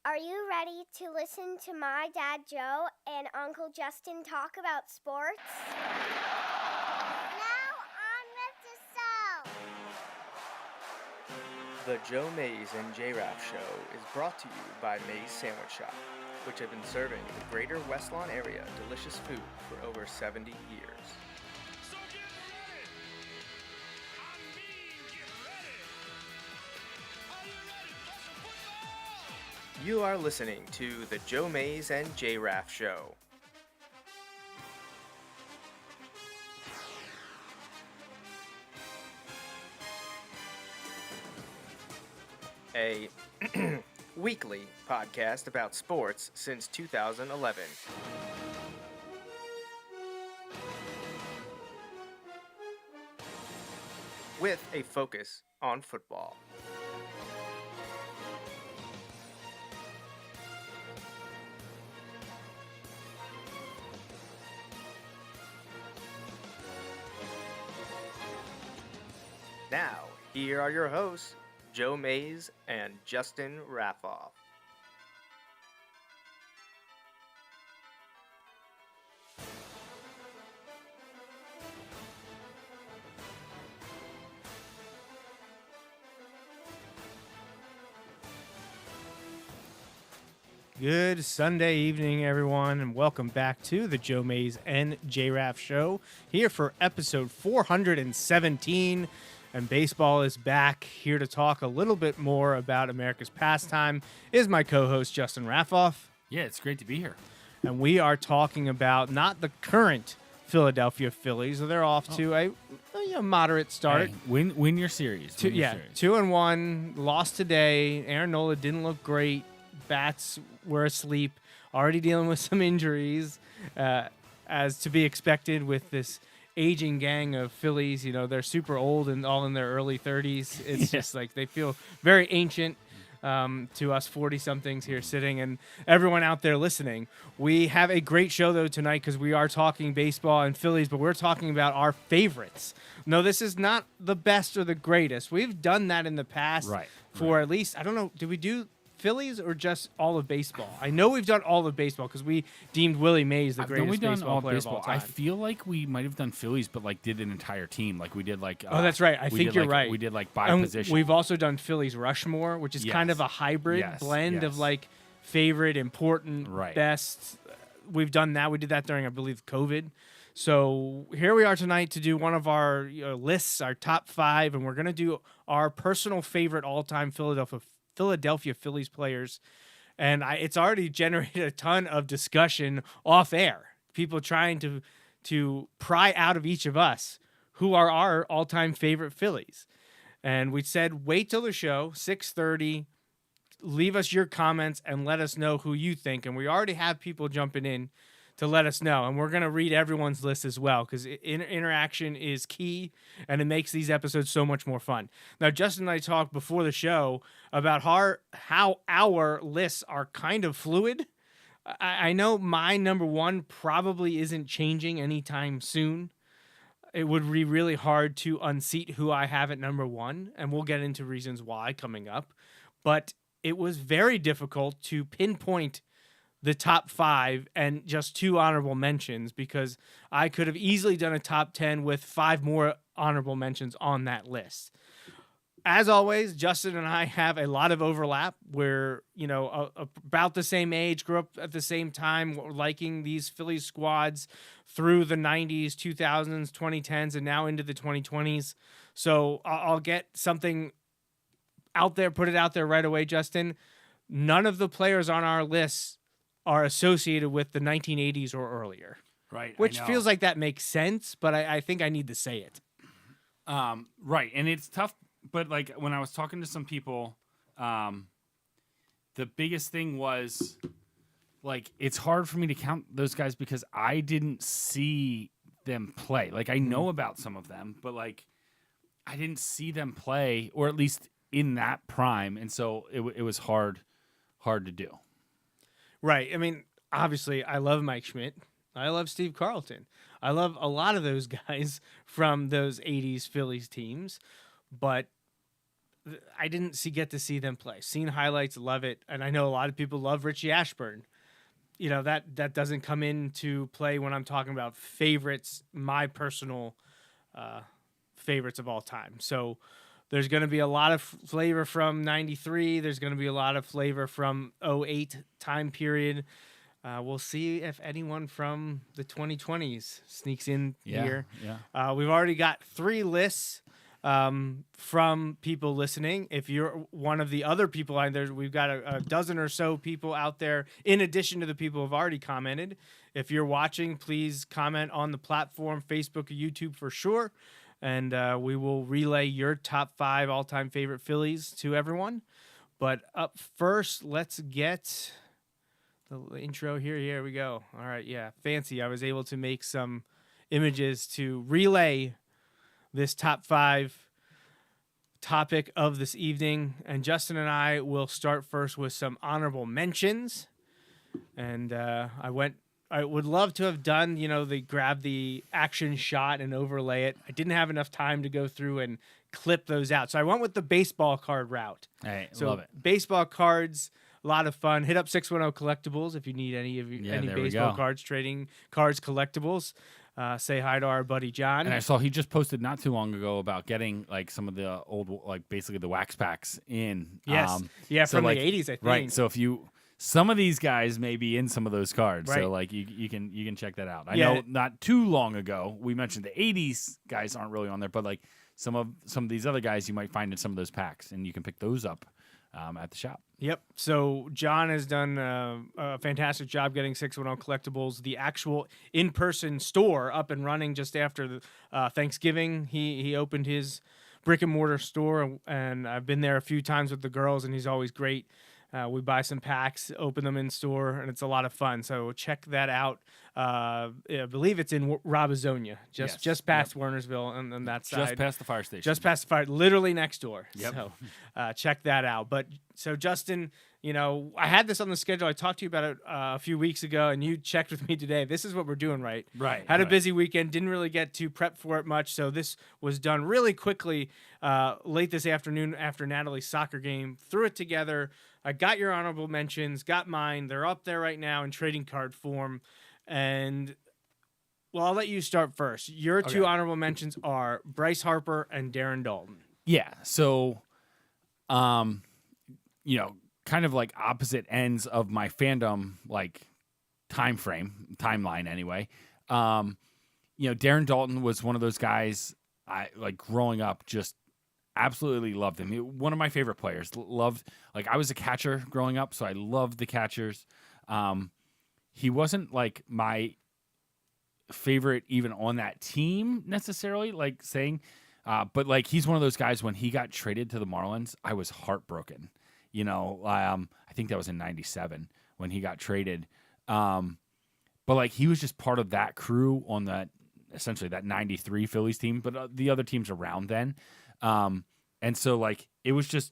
Are you ready to listen to my dad Joe and Uncle Justin talk about sports? Now on with the show. The Joe Mays and J-Raff Show is brought to you by Mays Sandwich Shop, which have been serving the greater West Lawn area delicious food for over 70 years. So get ready! Get ready! Are you ready for some football? You are listening to the Joe Mays and J-Raff Show. A weekly podcast about sports since 2011. With a focus on football. Now, here are your hosts, Joe Mays and Justin Raffoff. Good Sunday evening, everyone, and welcome back to the Joe Mays and J-Raff Show, here for episode 417, and baseball is back. Here to talk a little bit more about America's pastime is my co-host, Justin Raffoff. Yeah, it's great to be here. And we are talking about not the current Philadelphia Phillies. They're off to a moderate start. Hey, win your series. Win your series. 2-1, lost today. Aaron Nola didn't look great. Bats were asleep, already dealing with some injuries, as to be expected with this aging gang of Phillies. You know, they're super old and all in their early 30s. It's just like they feel very ancient to us 40-somethings here sitting and everyone out there listening. We have a great show, though, tonight because we are talking baseball and Phillies, but we're talking about our favorites. No, this is not the best or the greatest. We've done that in the past for at least, I don't know, did we do Phillies or just all of baseball? I know we've done all of baseball because we deemed Willie Mays the greatest baseball player of all time. I feel like we might have done Phillies, but like did an entire team. Like we did like. Oh, that's right. I think you're right. We did like by position. We've also done Phillies Rushmore, which is kind of a hybrid blend of like favorite, important, best. We've done that. We did that during, I believe, COVID. So here we are tonight to do one of our lists, our top 5, and we're going to do our personal favorite all-time Philadelphia Phillies players, and it's already generated a ton of discussion off air. People trying to pry out of each of us who are our all-time favorite Phillies. And we said wait till the show 6:30. Leave us your comments and let us know who you think. And we already have people jumping in to let us know. And we're going to read everyone's list as well because interaction is key and it makes these episodes so much more fun. Now, Justin and I talked before the show about how our lists are kind of fluid. I know my number 1 probably isn't changing anytime soon. It would be really hard to unseat who I have at number 1, and we'll get into reasons why coming up. But it was very difficult to pinpoint the top 5 and just 2 honorable mentions because I could have easily done a top 10 with 5 more honorable mentions on that list. As always, Justin and I have a lot of overlap. We're, about the same age, grew up at the same time, liking these Phillies squads through the 90s, 2000s, 2010s, and now into the 2020s. So I'll get something out there, put it out there right away, Justin. None of the players on our list are associated with the 1980s or earlier. Right. Which feels like that makes sense, but I think I need to say it. Right. And it's tough, but like when I was talking to some people, the biggest thing was like it's hard for me to count those guys because I didn't see them play. Like I know about some of them, but like I didn't see them play, or at least in that prime, and so it was hard to do. Right. I mean, obviously, I love Mike Schmidt. I love Steve Carlton. I love a lot of those guys from those 80s Phillies teams. But I didn't get to see them play. Seen highlights, love it, and I know a lot of people love Richie Ashburn. You know, that doesn't come into play when I'm talking about favorites, my personal favorites of all time. So there's going to be a lot of flavor from 93. There's going to be a lot of flavor from 08 time period. We'll see if anyone from the 2020s sneaks in here. Yeah. We've already got 3 lists from people listening. If you're one of the other people out there, we've got a dozen or so people out there in addition to the people who've already commented. If you're watching, please comment on the platform, Facebook or YouTube for sure, and we will relay your top 5 all-time favorite Phillies to everyone. But up first, let's get the intro here. Here we go. All right, yeah, fancy. I was able to make some images to relay this top 5 topic of this evening, and Justin and I will start first with some honorable mentions. And I would love to have done, they grab the action shot and overlay it. I didn't have enough time to go through and clip those out, so I went with the baseball card route. Hey, so love it. Baseball cards, a lot of fun. Hit up 610 Collectibles if you need any baseball cards, trading cards, collectibles. Say hi to our buddy John. And I saw he just posted not too long ago about getting like some of the old, like basically the wax packs in. Yes. So from like, the 80s, I think. Right. So some of these guys may be in some of those cards. Right. So like you can check that out. I Yeah. know not too long ago we mentioned the 80s guys aren't really on there, but like some of these other guys you might find in some of those packs, and you can pick those up at the shop. Yep. So John has done a fantastic job getting 610 Collectibles, the actual in-person store, up and running just after Thanksgiving. He opened his brick and mortar store, and I've been there a few times with the girls, and he's always great. We buy some packs, open them in store, and it's a lot of fun. So check that out. I believe it's in Robizonia, just past Wernersville, and on that side. Just past the fire station. Just past the fire, literally next door. Yep. So check that out. But so Justin, I had this on the schedule. I talked to you about it a few weeks ago, and you checked with me today. This is what we're doing, right? Right. Had a busy weekend, didn't really get to prep for it much, so this was done really quickly late this afternoon after Natalie's soccer game. Threw it together. I got your honorable mentions, got mine. They're up there right now in trading card form. And, well, I'll let you start first. Your 2 honorable mentions are Bryce Harper and Darren Daulton. Yeah. So, kind of like opposite ends of my fandom, like timeline anyway. Darren Daulton was one of those guys I like growing up, just absolutely loved him. One of my favorite players. I was a catcher growing up, so I loved the catchers. He wasn't like my favorite even on that team necessarily, like saying, but like he's one of those guys. When he got traded to the Marlins, I was heartbroken. I think that was in '97 when he got traded. But like he was just part of that crew on that essentially that '93 Phillies team, but the other teams around then. And so like it was just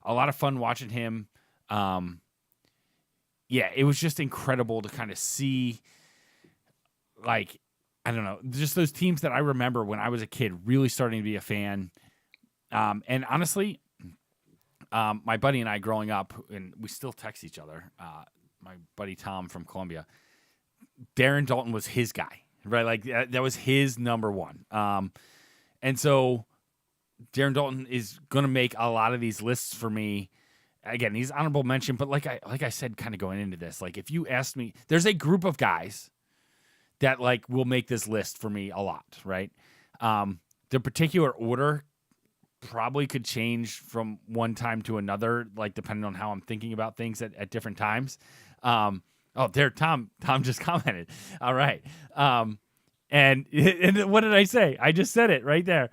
a lot of fun watching him. It was just incredible to kind of see, like, I don't know, just those teams that I remember when I was a kid really starting to be a fan. And honestly, my buddy and I growing up, and we still text each other, my buddy Tom from Columbia, Darren Daulton was his guy, right? Like that was his number one. And so Darren Daulton is going to make a lot of these lists for me. Again, he's honorable mention, but like I said, kind of going into this, like if you asked me, there's a group of guys that like will make this list for me a lot, right? The particular order probably could change from one time to another, like depending on how I'm thinking about things at different times. There, Tom just commented. All right. And what did I say? I just said it right there.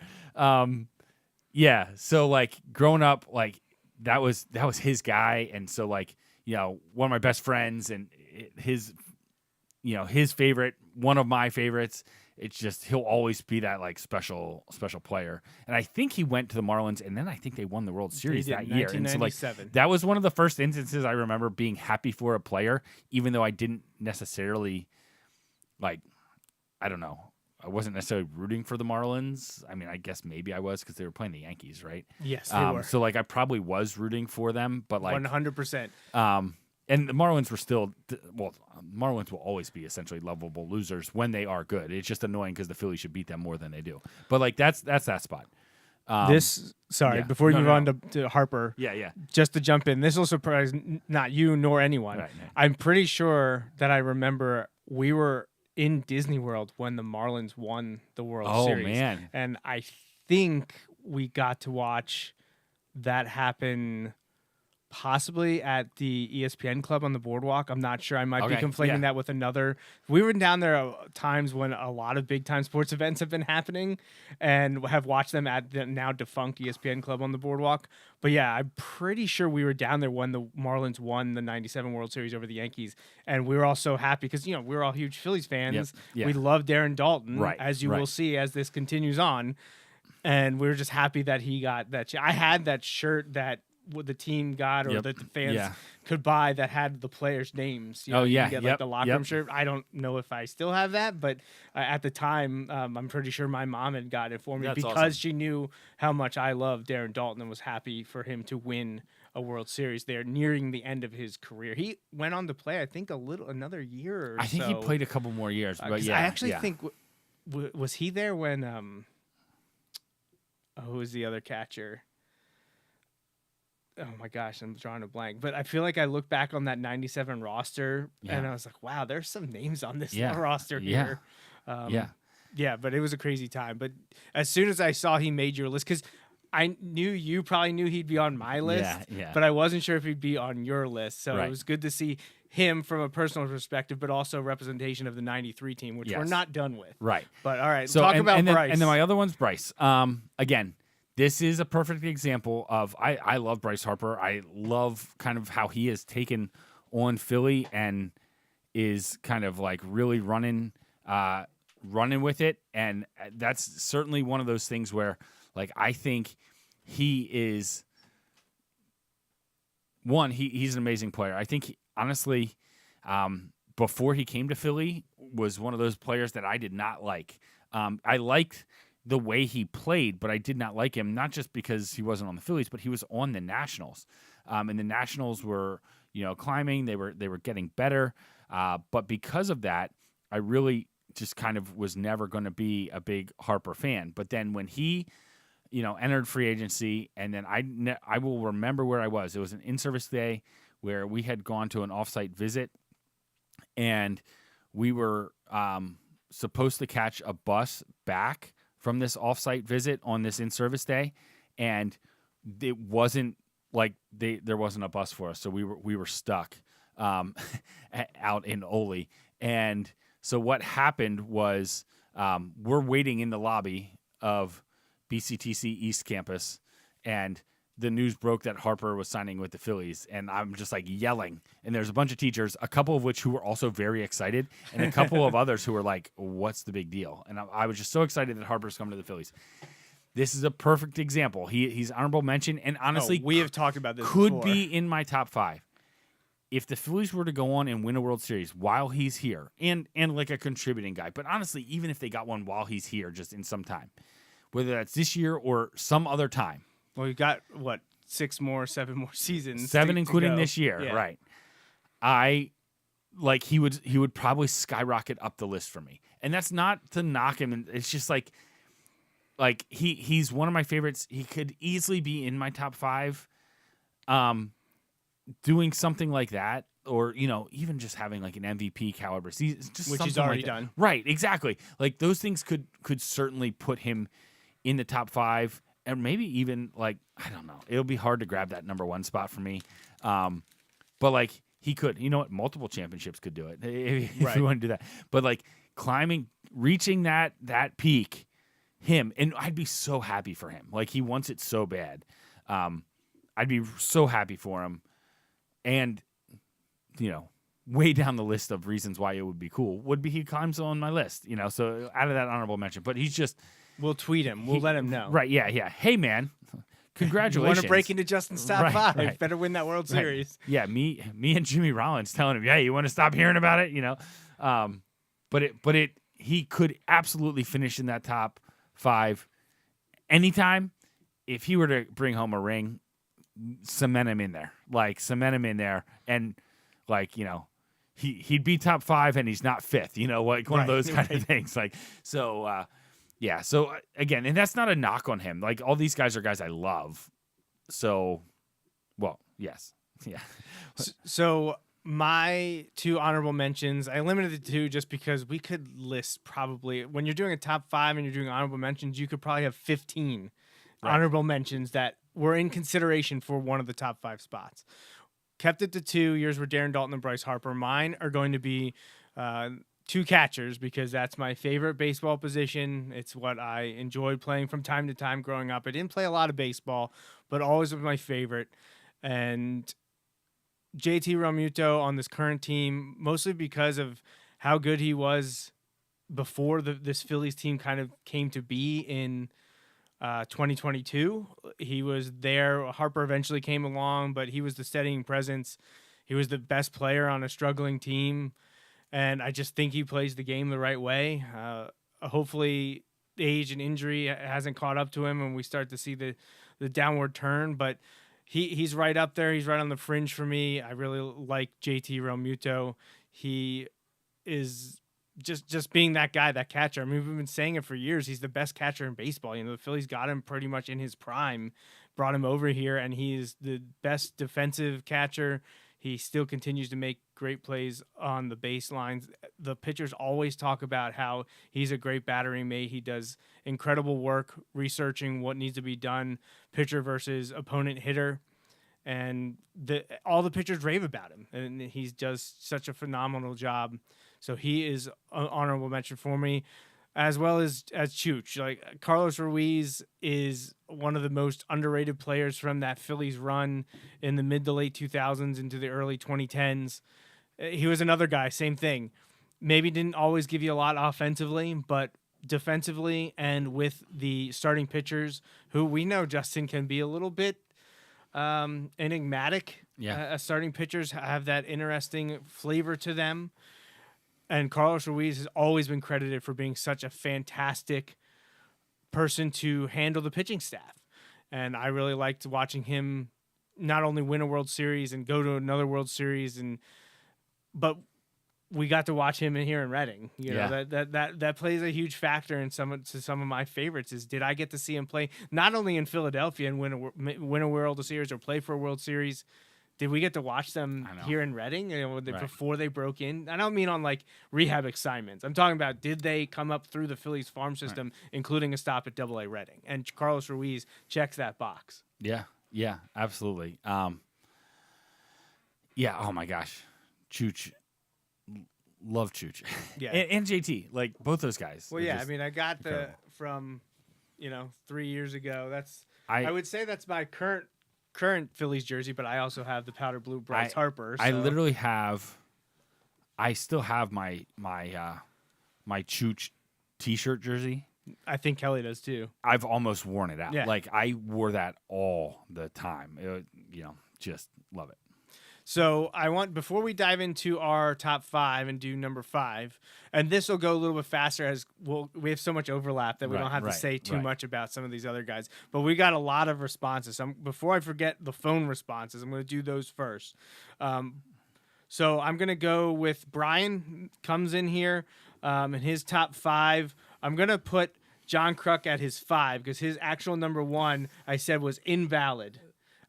Yeah. So like growing up, like that was his guy. And so like, one of my best friends and his favorite, one of my favorites, it's just, he'll always be that like special player. And I think he went to the Marlins, and then I think they won the World Series that year. And so like that was one of the first instances I remember being happy for a player, even though I didn't necessarily like, I don't know, wasn't necessarily rooting for the Marlins. I mean, I guess maybe I was because they were playing the Yankees, right? Yes, they were. So like I probably was rooting for them, but like 100%. And the Marlins were still Marlins will always be essentially lovable losers when they are good. It's just annoying because the Phillies should beat them more than they do. But like that's that spot. Before you move on to Harper. Yeah. Just to jump in, this will surprise not you nor anyone. Right. I'm pretty sure that I remember we were in Disney World when the Marlins won the World Series. Oh, man. And I think we got to watch that happen possibly at the ESPN Club on the boardwalk. I'm not sure. I might be conflating that with another. We were down there times when a lot of big-time sports events have been happening and have watched them at the now defunct ESPN Club on the boardwalk. But yeah, I'm pretty sure we were down there when the Marlins won the 97 World Series over the Yankees. And we were all so happy because, we were all huge Phillies fans. Yep. Yeah. We love Darren Dalton, as you right. will see as this continues on. And we were just happy that he got that. I had that shirt that the team got or that the fans could buy that had the players' names. You get like the locker room shirt. I don't know if I still have that, but at the time, I'm pretty sure my mom had got it for me because she knew how much I loved Darren Dalton and was happy for him to win a World Series there nearing the end of his career. He went on to play, I think, another year or I think he played a couple more years. But I actually think, was he there when, who was the other catcher? Oh my gosh, I'm drawing a blank. But I feel like I look back on that 97 roster and I was like, wow, there's some names on this roster here. Yeah, but it was a crazy time. But as soon as I saw he made your list, because I knew you probably knew he'd be on my list, but I wasn't sure if he'd be on your list. So it was good to see him from a personal perspective, but also representation of the 93 team, which we're not done with. Right. But all right, so talk about Bryce. And then my other one's Bryce. Again, this is a perfect example of I love Bryce Harper. I love kind of how he has taken on Philly and is kind of like really running with it. And that's certainly one of those things where like I think he is he's an amazing player. I think honestly, before he came to Philly was one of those players that I did not like. I liked the way he played, but I did not like him, not just because he wasn't on the Phillies, but he was on the Nationals. And the Nationals were, climbing, they were getting better. But because of that, I really just kind of was never going to be a big Harper fan. But then when he, entered free agency, and then I will remember where I was. It was an in-service day where we had gone to an off-site visit, and we were supposed to catch a bus back from this off-site visit on this in-service day, and it wasn't like there wasn't a bus for us, so we were stuck out in Ole. And so what happened was we're waiting in the lobby of BCTC East Campus, and the news broke that Harper was signing with the Phillies, and I'm just like yelling. And there's a bunch of teachers, a couple of which who were also very excited, and a couple of others who were like, "What's the big deal?" And I was just so excited that Harper's coming to the Phillies. This is a perfect example. He's honorable mention, and honestly, we have talked about this. Could before. Be in my top 5. If the Phillies were to go on and win a World Series while he's here, and like a contributing guy, but honestly, even if they got one while he's here, just in some time, whether that's this year or some other time. Well, we've got, 7 more seasons. 7 including to this year, right. He would probably skyrocket up the list for me. And that's not to knock him. And it's just like he's one of my favorites. He could easily be in my top 5 doing something like that. Or, even just having like an MVP caliber season. Which he's already done. Right, exactly. Like those things could certainly put him in the top 5. And maybe even I don't know. It'll be hard to grab that number 1 spot for me. But he could, multiple championships could do it if you want to do that. But reaching that peak, him, and I'd be so happy for him. He wants it so bad. I'd be so happy for him. And, way down the list of reasons why it would be cool would be he climbs on my list, so out of that honorable mention. But he's just... We'll tweet him. We'll let him know. Right, yeah. Hey, man, congratulations. You want to break into Justin's top 5. Right. Better win that World Series. Yeah, me and Jimmy Rollins telling him, yeah, you want to stop hearing about it, But he could absolutely finish in that top 5 anytime. If he were to bring home a ring, cement him in there. And he'd be top 5 and he's not 5th, one of those kind of things. So again, and that's not a knock on him. Like, all these guys are guys I love. So, well, yes. Yeah. So my 2 honorable mentions, I limited it to 2 just because we could list probably, when you're doing a top 5 and you're doing honorable mentions, you could probably have 15 honorable mentions that were in consideration for one of the top 5 spots. Kept it to 2. Yours were Darren Dalton and Bryce Harper. Mine are going to be 2 catchers because that's my favorite baseball position. It's what I enjoyed playing from time to time growing up. I didn't play a lot of baseball, but always was my favorite. And JT Realmuto on this current team, mostly because of how good he was before this Phillies team kind of came to be in 2022. He was there. Harper eventually came along, but he was the steadying presence. He was the best player on a struggling team, and I just think he plays the game the right way. Hopefully, age and injury hasn't caught up to him, and we start to see the downward turn, but he's right up there. He's right on the fringe for me. I really like JT Realmuto. He is just being that guy, that catcher. I mean, we've been saying it for years. He's the best catcher in baseball. The Phillies got him pretty much in his prime, brought him over here, and he's the best defensive catcher. He still continues to make great plays on the baselines. The pitchers always talk about how he's a great battery mate. He does incredible work researching what needs to be done, pitcher versus opponent hitter. And all the pitchers rave about him, and he does such a phenomenal job. So he is an honorable mention for me, as well as Chooch. Like, Carlos Ruiz is one of the most underrated players from that Phillies run in the mid to late 2000s into the early 2010s. He was another guy, same thing. Maybe didn't always give you a lot offensively, but defensively and with the starting pitchers, who we know, Justin, can be a little bit enigmatic. Yeah. Starting pitchers have that interesting flavor to them. And Carlos Ruiz has always been credited for being such a fantastic person to handle the pitching staff. And I really liked watching him not only win a World Series and go to another World Series, but we got to watch him in here in Reading. You know, that plays a huge factor in some of my favorites. Is did I get to see him play not only in Philadelphia and win a World Series or play for a World Series? Did we get to watch them here in Reading before they broke in? I don't mean on like rehab assignments. I'm talking about, did they come up through the Phillies farm system, including a stop at AA Reading? And Carlos Ruiz checks that box. Yeah, absolutely. Oh my gosh, Chooch, love Chooch. Yeah, and JT, like both those guys. Well, yeah, I mean, I got from 3 years ago. I would say that's my current Phillies jersey, but I also have the powder blue Bryce Harper. So. I literally I still have my Chooch t-shirt jersey. I think Kelly does too. I've almost worn it out. Yeah. Like, I wore that all the time. Just love it. So before we dive into our top 5 and do number 5, and this will go a little bit faster as we have so much overlap that we don't have to say too much about some of these other guys. But we got a lot of responses. Before I forget the phone responses, I'm going to do those first. So I'm going to go with Brian comes in here in his top 5. I'm going to put John Kruk at his 5 because his actual number 1 I said was invalid.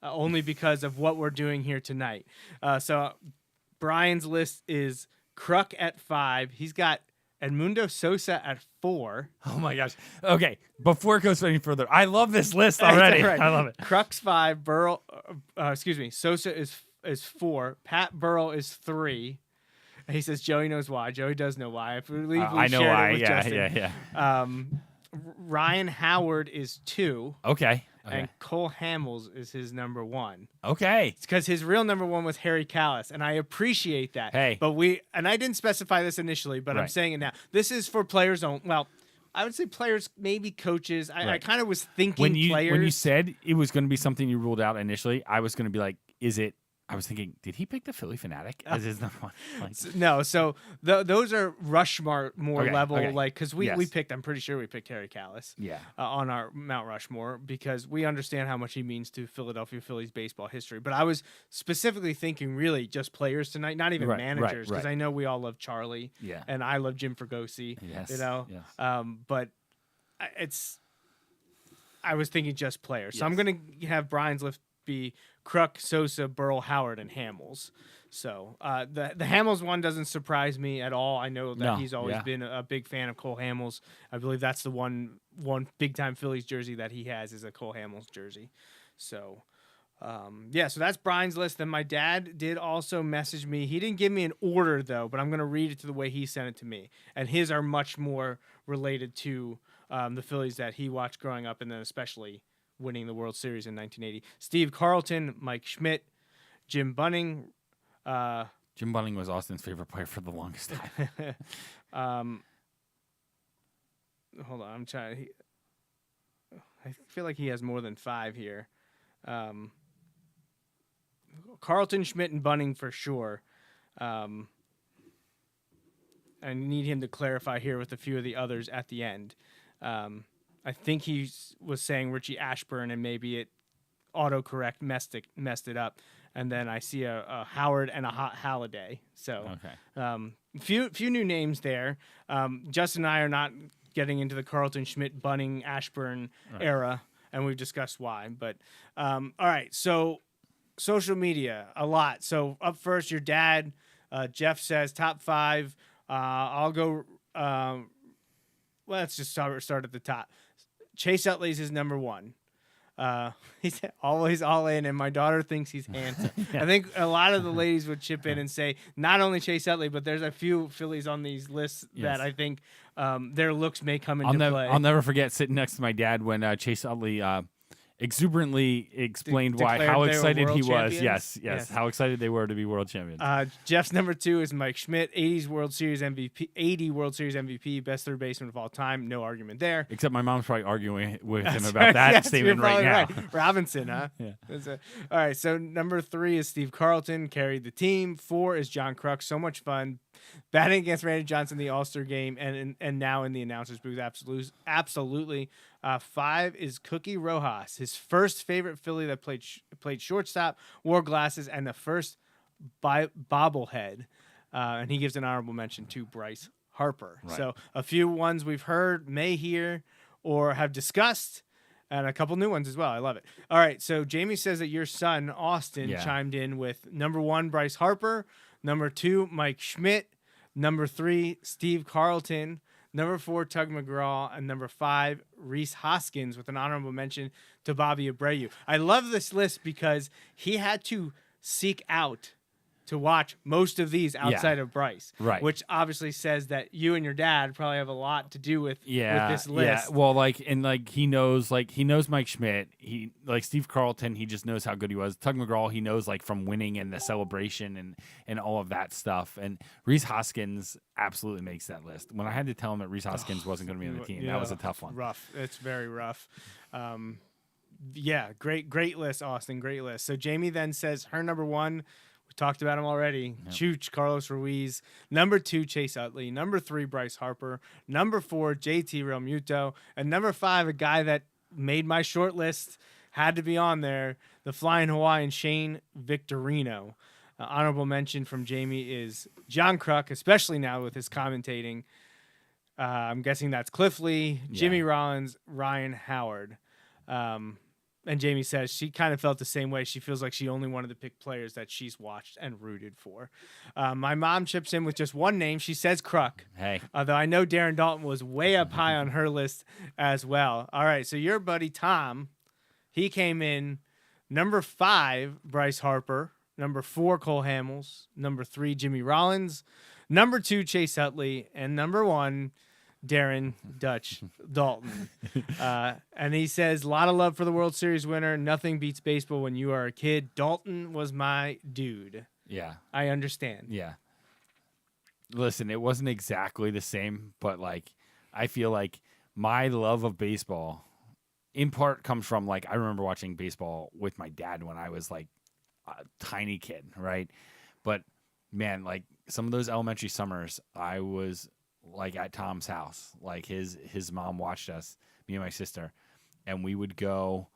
Only because of what we're doing here tonight. So Brian's list is Kruk at 5. He's got Edmundo Sosa at 4. Oh my gosh. Okay, before it goes any further, I love this list already. Right. I love it. Kruk's 5. Sosa is 4. Pat Burrell is 3. He says Joey knows why. Joey does know why. I believe I know why. Yeah. Ryan Howard is 2. Okay. And Cole Hamels is his number 1. Okay. It's because his real number 1 was Harry Callis, and I appreciate that. Hey. But I didn't specify this initially, but I'm saying it now. This is for players only. Well, I would say players, maybe coaches. I kind of was thinking players. When you said it was going to be something you ruled out initially, I was going to be like, is it I was thinking, did he pick the Philly Fanatic as his number one? Like, No, so those are Rushmore level, okay. like because we Yes. picked. I'm pretty sure we picked Harry Callis. Yeah. On our Mount Rushmore because we understand how much he means to Philadelphia Phillies baseball history. But I was specifically thinking really just players tonight, not even managers, because I know we all love Charlie. Yeah. And I love Jim Fregosi. Yes. You know. Yes. But I was thinking just players. So I'm gonna have Brian's list be Kruk, Sosa, Burrell, Howard, and Hamels. So the Hamels one doesn't surprise me at all. I know that he's always been a big fan of Cole Hamels. I believe that's the one big time Phillies jersey that he has is a Cole Hamels jersey. So so that's Brian's list. Then my dad did also message me. He didn't give me an order though, but I'm gonna read it to the way he sent it to me. And his are much more related to the Phillies that he watched growing up, and then especially winning the World Series in 1980. Steve Carlton, Mike Schmidt, Jim Bunning. Jim Bunning was Austin's favorite player for the longest time. Hold on, I'm trying. I feel like he has more than 5 here. Carlton, Schmidt, and Bunning for sure. I need him to clarify here with a few of the others at the end. I think he was saying Richie Ashburn, and maybe it autocorrect messed it up. And then I see a Howard and a Halliday. So few new names there. Justin and I are not getting into the Carlton, Schmidt, Bunning, Ashburn era, and we've discussed why. But all right, so social media, a lot. So up first, your dad, Jeff says top 5. I'll go. Let's just start at the top. Chase Utley's his number 1. He's always all in, and my daughter thinks he's handsome. I think a lot of the ladies would chip in and say not only Chase Utley, but there's a few Phillies on these lists that I think their looks may come into play. I'll never forget sitting next to my dad when Chase Utley exuberantly explained how excited he was. Yes, how excited they were to be world champions. Jeff's number 2 is Mike Schmidt, 80 World Series MVP, best third baseman of all time. No argument there. Except my mom's probably arguing with him about that statement right now. Right. Robinson, huh? Yeah. All right, so number 3 is Steve Carlton, carried the team. 4 is John Kruk, so much fun. Batting against Randy Johnson in the All-Star game and now in the announcer's booth, absolutely. 5 is Cookie Rojas, his first favorite Philly that played shortstop, wore glasses, and the first bobblehead. And he gives an honorable mention to Bryce Harper. Right. So a few ones we've heard, may hear, or have discussed, and a couple new ones as well. I love it. All right, so Jamie says that your son, Austin, chimed in with number 1, Bryce Harper, number 2, Mike Schmidt, number 3, Steve Carlton, number 4, Tug McGraw, and number 5, Reese Hoskins, with an honorable mention to Bobby Abreu. I love this list because he had to seek out to watch most of these outside of Bryce, right? Which obviously says that you and your dad probably have a lot to do with this list. Yeah. Well, he knows Mike Schmidt. He Steve Carlton. He just knows how good he was. Tug McGraw. He knows from winning and the celebration and all of that stuff. And Reese Hoskins absolutely makes that list. When I had to tell him that Reese Hoskins wasn't going to be on the team, that was a tough one. Rough. It's very rough. Great list, Austin. Great list. So Jamie then says her number 1. We talked about him already. Yep. Chooch, Carlos Ruiz. Number 2, Chase Utley. Number 3, Bryce Harper. Number 4, JT Realmuto. And number 5, a guy that made my short list, had to be on there, the Flying Hawaiian, Shane Victorino. Honorable mention from Jamie is John Kruk, especially now with his commentating. I'm guessing that's Cliff Lee, Jimmy Rollins, Ryan Howard. And Jamie says she kind of felt the same way. She feels like she only wanted to pick players that she's watched and rooted for. My mom chips in with just one name. She says Kruk. Hey. Although I know Darren Dalton was way up high on her list as well. All right, so your buddy Tom, he came in number 5, Bryce Harper. Number 4, Cole Hamels. Number 3, Jimmy Rollins. Number 2, Chase Utley. And number 1, Darren Dutch Dalton. And he says, a lot of love for the World Series winner. Nothing beats baseball when you are a kid. Dalton was my dude. Yeah. I understand. Yeah. Listen, it wasn't exactly the same, but I feel like my love of baseball in part comes from I remember watching baseball with my dad when I was a tiny kid, right? But man, like some of those elementary summers, I was like at Tom's house. Like his mom watched us, me and my sister, and we would go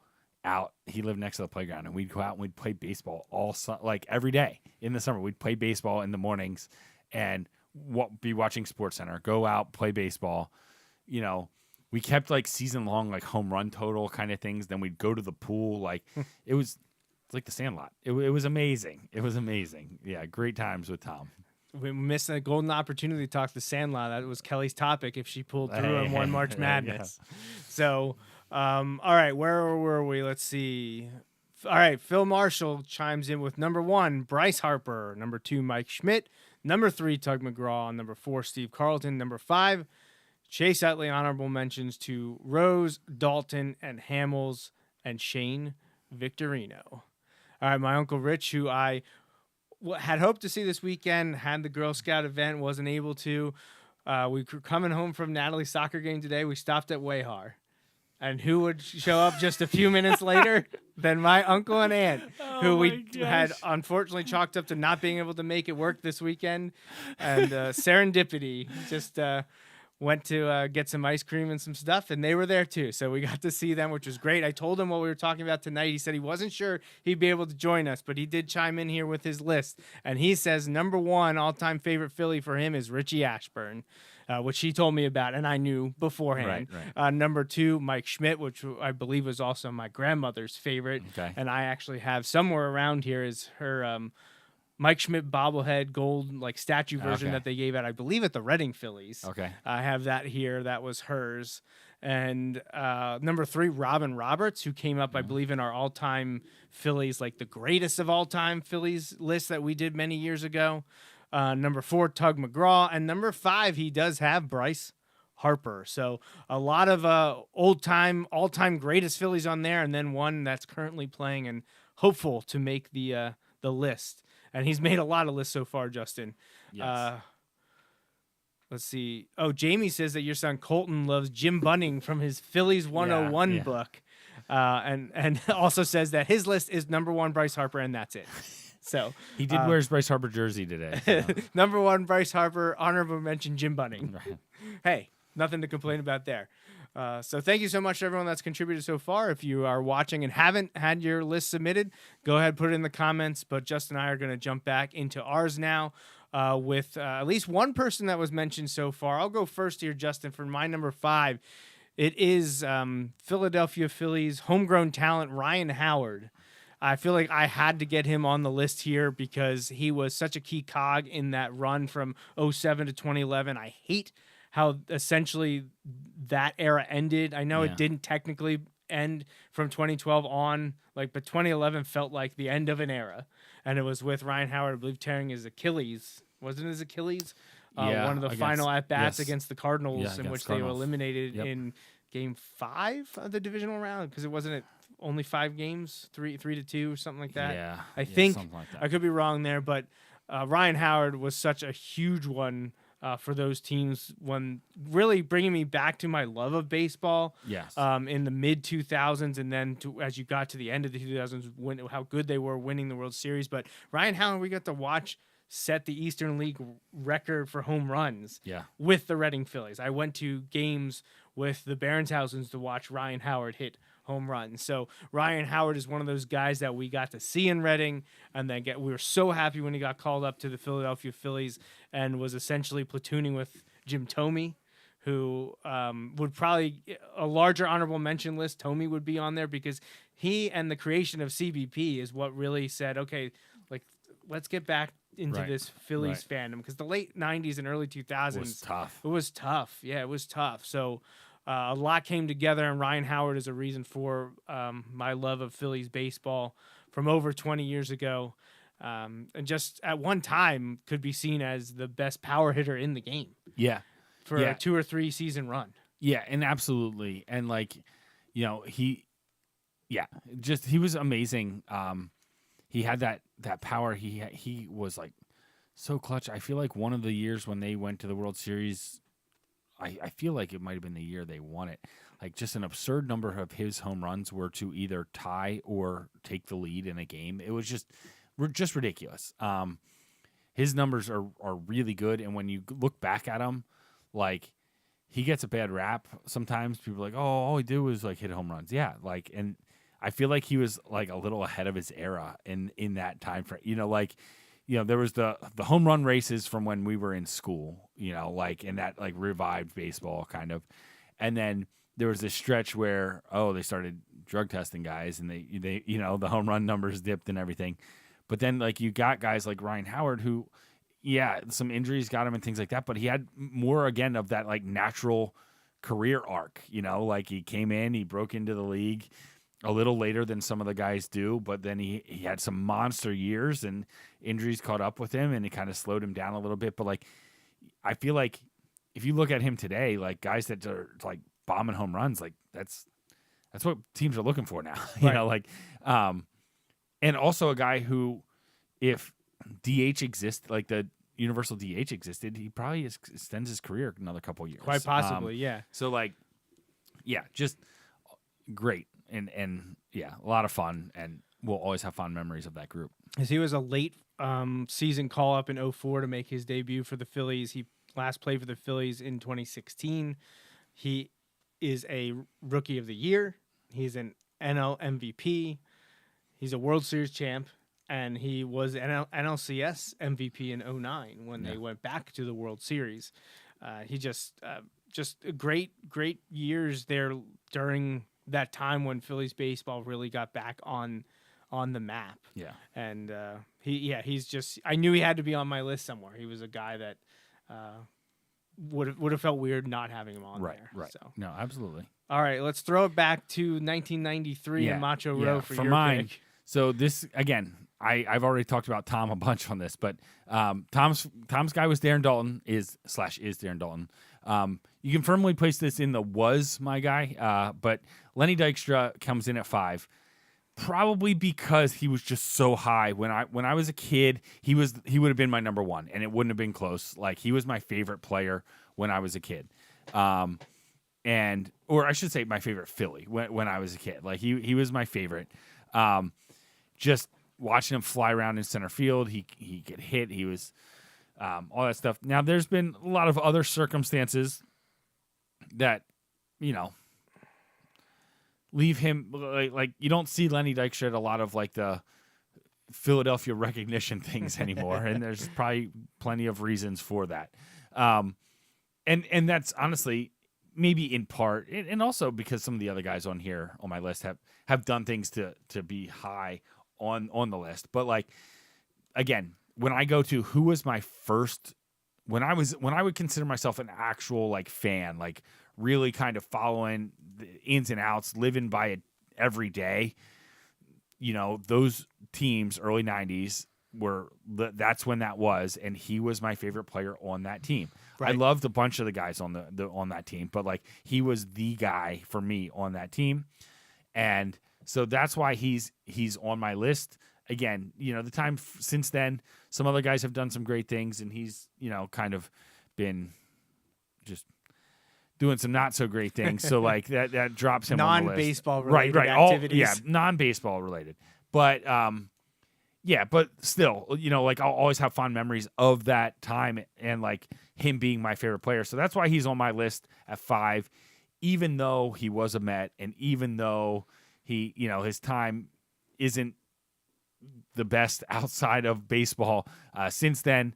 out. He lived next to the playground, and we'd go out and we'd play baseball like every day in the summer. We'd play baseball in the mornings, and be watching SportsCenter. Go out, play baseball. You know, we kept like season long like home run total kind of things. Then we'd go to the pool. Like it's like the Sandlot. It was amazing. It was amazing. Yeah, great times with Tom. We missed a golden opportunity to talk the Sandlot. That was Kelly's topic if she pulled through and won March Madness. Yeah. So, all right, where were we? Let's see. All right, Phil Marshall chimes in with number 1, Bryce Harper. Number 2, Mike Schmidt. Number 3, Tug McGraw. Number 4, Steve Carlton. Number 5, Chase Utley. Honorable mentions to Rose, Dalton, and Hamels, and Shane Victorino. All right, my Uncle Rich, who I had hoped to see this weekend, had the Girl Scout event, wasn't able to. We were coming home from Natalie's soccer game today. We stopped at Wayhar. And who would show up just a few minutes later than my uncle and aunt, who we had unfortunately chalked up to not being able to make it work this weekend. And serendipity, just went to get some ice cream and some stuff, and they were there too. So we got to see them, which was great. I told him what we were talking about tonight. He said he wasn't sure he'd be able to join us, but he did chime in here with his list. And he says number 1 all-time favorite Philly for him is Richie Ashburn. Which he told me about, and I knew beforehand. Right. Number 2, Mike Schmidt, which I believe was also my grandmother's favorite. Okay. And I actually have somewhere around here is her Mike Schmidt bobblehead gold like statue version that they gave out, I believe, at the Reading Phillies. Okay. I have that here. That was hers. And number 3, Robin Roberts, who came up, I believe, in our all-time Phillies, like the greatest of all-time Phillies list that we did many years ago. Number 4, Tug McGraw. And number 5, he does have Bryce Harper. So a lot of all-time greatest Phillies on there, and then one that's currently playing and hopeful to make the list. And he's made a lot of lists so far, Justin. Yes. Let's see. Oh, Jamie says that your son Colton loves Jim Bunning from his Phillies 101 book. And also says that his list is number 1, Bryce Harper, and that's it. So he did wear his Bryce Harper jersey today. So. Number 1, Bryce Harper. Honorable mention, Jim Bunning. Right. Hey, nothing to complain about there. So thank you so much to everyone that's contributed so far. If you are watching and haven't had your list submitted, go ahead, put it in the comments. But Justin and I are going to jump back into ours now with at least one person that was mentioned so far. I'll go first here, Justin, for my number 5. It is Philadelphia Phillies homegrown talent, Ryan Howard. I feel like I had to get him on the list here because he was such a key cog in that run from 2007 to 2011. I hate how essentially that era ended. I know it didn't technically end from 2012 on, but 2011 felt like the end of an era. And it was with Ryan Howard, I believe, tearing his Achilles. Wasn't his Achilles? One of the final at-bats against the Cardinals in which they were eliminated in Game 5 of the divisional round because it wasn't only 5 games, 3-2 or something like that. Yeah, I think like I could be wrong there, but Ryan Howard was such a huge one for those teams when really bringing me back to my love of baseball. Yes. In the mid 2000s, and then as you got to the end of the 2000s, how good they were winning the World Series. But Ryan Howard, we got to watch set the Eastern League record for home runs with the Reading Phillies. I went to games with the Berenshausen's to watch Ryan Howard hit home runs. So Ryan Howard is one of those guys that we got to see in Reading, and then we were so happy when he got called up to the Philadelphia Phillies and was essentially platooning with Jim Thome, who would probably a larger honorable mention list. Thome would be on there because he and the creation of CBP is what really said, okay, let's get back into this Phillies fandom, because the late 90s and early 2000s was tough. It was tough. Yeah, it was tough. So a lot came together, and Ryan Howard is a reason for my love of Phillies baseball from over 20 years ago, and just at one time could be seen as the best power hitter in the game. Yeah. For a 2 or 3 season run. Yeah, and absolutely. And he was amazing. He had that power. He was so clutch. I feel like one of the years when they went to the World Series, I feel like it might have been the year they won it. Just an absurd number of his home runs were to either tie or take the lead in a game. It was just just ridiculous. His numbers are really good, and when you look back at him, like he gets a bad rap sometimes. People are like, oh, all he did was like hit home runs. Yeah, like, and I feel like he was like a little ahead of his era in that time frame. There was the home run races from when we were in school, and that like revived baseball kind of. And then there was this stretch where, they started drug testing guys and they the home run numbers dipped and everything. But then like you got guys like Ryan Howard who, some injuries got him and things like that, but he had more again of that like natural career arc, like he came in, he broke into the league a little later than some of the guys do, but then he had some monster years and injuries caught up with him and it kind of slowed him down a little bit. But like, I feel like if you look at him today, like guys that are like bombing home runs, like that's what teams are looking for now, and also a guy who, if DH exists, like the universal DH existed, he probably extends his career another couple years. Quite possibly, yeah. So like, just great. And a lot of fun, and we'll always have fond memories of that group. As he was a late season call-up in 2004 to make his debut for the Phillies. He last played for the Phillies in 2016. He is a Rookie of the Year. He's an NL MVP. He's a World Series champ, and he was NLCS MVP in 2009 when they went back to the World Series. He just great years there during that time when Phillies baseball really got back on the map. Yeah. And he's just, I knew he had to be on my list somewhere. He was a guy that would have felt weird not having him on there. Right. So no, absolutely. All right, let's throw it back to 1993 in Macho Row for your mine. pick. So this again, I've already talked about Tom a bunch on this, but Tom's guy was Darren Daulton is Darren Daulton. You can firmly place this in the was my guy, but Lenny Dykstra comes in at 5, probably because he was just so high when I was a kid. He would have been my number 1, and it wouldn't have been close. Like he was my favorite player when I was a kid, or I should say my favorite Philly when I was a kid. Like he was my favorite. Just watching him fly around in center field, he get hit. He was all that stuff. Now there's been a lot of other circumstances that leave him like you don't see Lenny Dykstra at a lot of like the Philadelphia recognition things anymore, and there's probably plenty of reasons for that. And that's honestly maybe in part, and also because some of the other guys on here on my list have done things to be high on the list. But like again, when I go to who was my first, when I would consider myself an actual like fan, like really kind of following the ins and outs, living by it every day, those teams, early 90s that's when that was, and he was my favorite player on that team. Right. I loved a bunch of the guys on on that team, but like he was the guy for me on that team. And so that's why he's on my list. Again, the time since then, some other guys have done some great things, and he's, kind of been just doing some not so great things. So like that drops him on the list. Non-baseball related activities. Non-baseball related. But but still, like I'll always have fond memories of that time and like him being my favorite player. So that's why he's on my list at 5, even though he was a Met and even though he, his time isn't the best outside of baseball. Since then,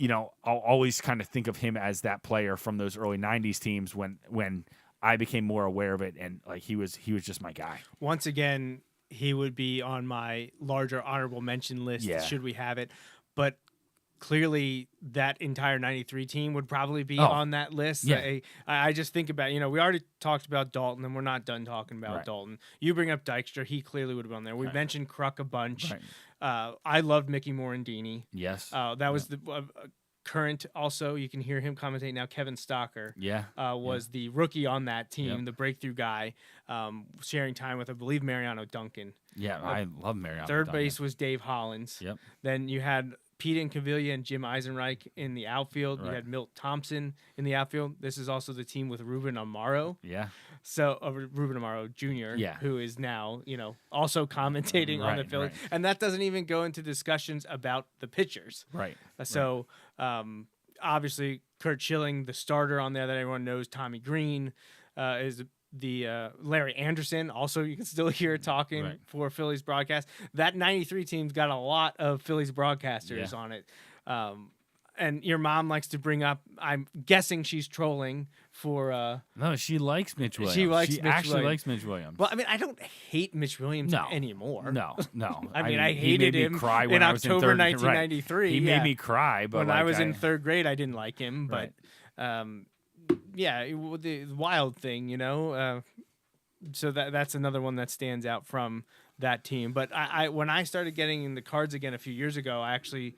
I'll always kind of think of him as that player from those early 90s teams when I became more aware of it, and like he was just my guy. Once again, he would be on my larger honorable mention list should we have it. But clearly that entire 93 team would probably be on that list. Yeah. I just think about, we already talked about Daulton, and we're not done talking about Daulton. You bring up Dykstra, he clearly would have been on there. We mentioned Kruk a bunch. Right. I loved Mickey Morandini. Yes. That was the current, also, you can hear him commentate now, Kevin Stocker. Was the rookie on that team, the breakthrough guy, sharing time with, I believe, Mariano Duncan. Yeah, I love Mariano Third Duncan. base was Dave Hollins. Yep. Then you had Pete Incaviglia and Jim Eisenreich in the outfield. Right. You had Milt Thompson in the outfield. This is also the team with Ruben Amaro. Yeah. So Ruben Amaro Jr., Yeah. who is now, also commentating on the Right, Phillies. right. And that doesn't even go into discussions about the pitchers. Right. So obviously Kurt Schilling, the starter on there that everyone knows, Tommy Green is the Larry Anderson. Also, you can still hear talking for Phillies broadcast. That 93 team's got a lot of Phillies broadcasters on it. And your mom likes to bring up, I'm guessing she's trolling for... No, she likes Mitch Williams. She actually likes Mitch Williams. Well, I mean, I don't hate Mitch Williams anymore. No. I mean, I hated he made him me cry when in I was October in third, 1993. Right. He made me cry, but when I was in third grade, I didn't like him. Right. But the wild thing, so that's another one that stands out from that team. But I when I started getting in the cards again a few years ago, I actually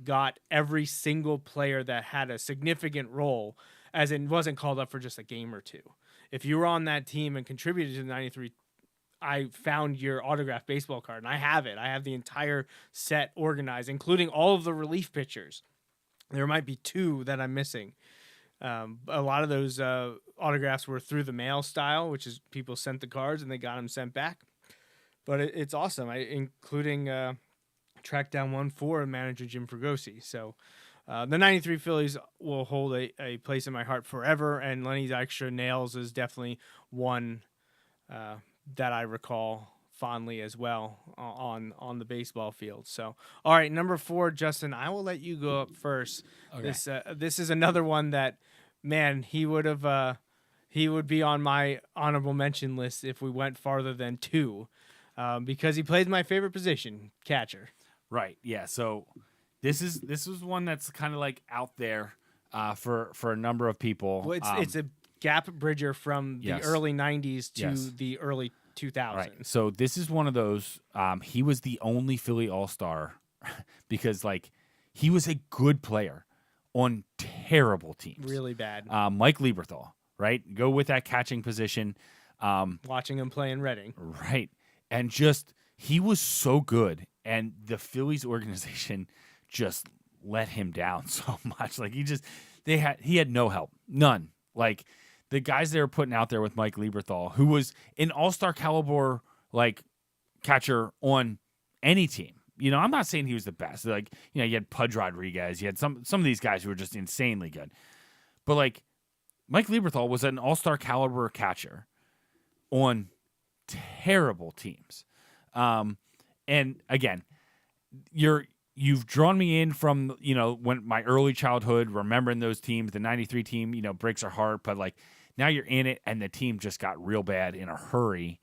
got every single player that had a significant role, as in wasn't called up for just a game or two. If you were on that team and contributed to the 93, I found your autographed baseball card, and I have it. I have the entire set organized, including all of the relief pitchers. There might be 2 that I'm missing. A lot of those autographs were through the mail style, which is people sent the cards and they got them sent back. But it's awesome, including tracked down one for manager Jim Fregosi. So the 93 Phillies will hold a place in my heart forever, and Lenny's Extra Nails is definitely one that I recall fondly as well on the baseball field. So, all right, number 4, Justin, I will let you go up first. Okay. This is another one that, man, he would be on my honorable mention list if we went farther than 2, because he plays my favorite position, catcher. Right. Yeah. So this is one that's kind of like out there for a number of people. Well, it's a gap bridger from the early 90s to the early 2000s. Right. So this is one of those. He was the only Philly All-Star because he was a good player on terrible teams. Really bad. Mike Lieberthal, right? Go with that catching position. Watching him play in Reading. Right. And just he was so good, and the Phillies organization just let him down so much. He had no help, none. The guys they were putting out there with Mike Lieberthal, who was an all-star caliber catcher on any team. I'm not saying he was the best. You had Pudge Rodriguez, you had some of these guys who were just insanely good. But Mike Lieberthal was an all-star caliber catcher on terrible teams. And again, you've drawn me in from, when my early childhood, remembering those teams, the 93 team, breaks our heart, but now you're in it and the team just got real bad in a hurry.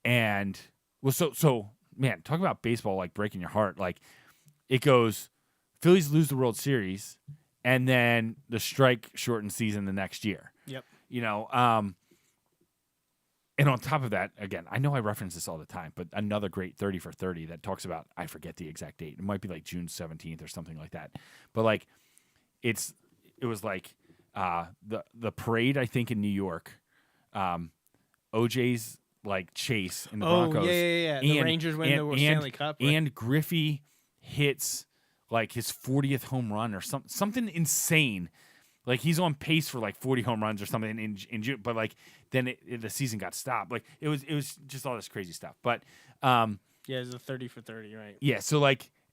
And so man, talk about baseball, breaking your heart. It goes, Phillies lose the World Series and then the strike shortened season the next year. Yep. And on top of that, again, I know I reference this all the time, but another great 30 for 30 that talks about, I forget the exact date. It might be June 17th or something like that. But it was the parade, I think, in New York. OJ's chase in the Broncos. Yeah. The Rangers win the Stanley Cup. Right? And Griffey hits his 40th home run or something insane. He's on pace for 40 home runs or something in June, but then the season got stopped. It was just all this crazy stuff. But it was a 30 for 30, right? Yeah. So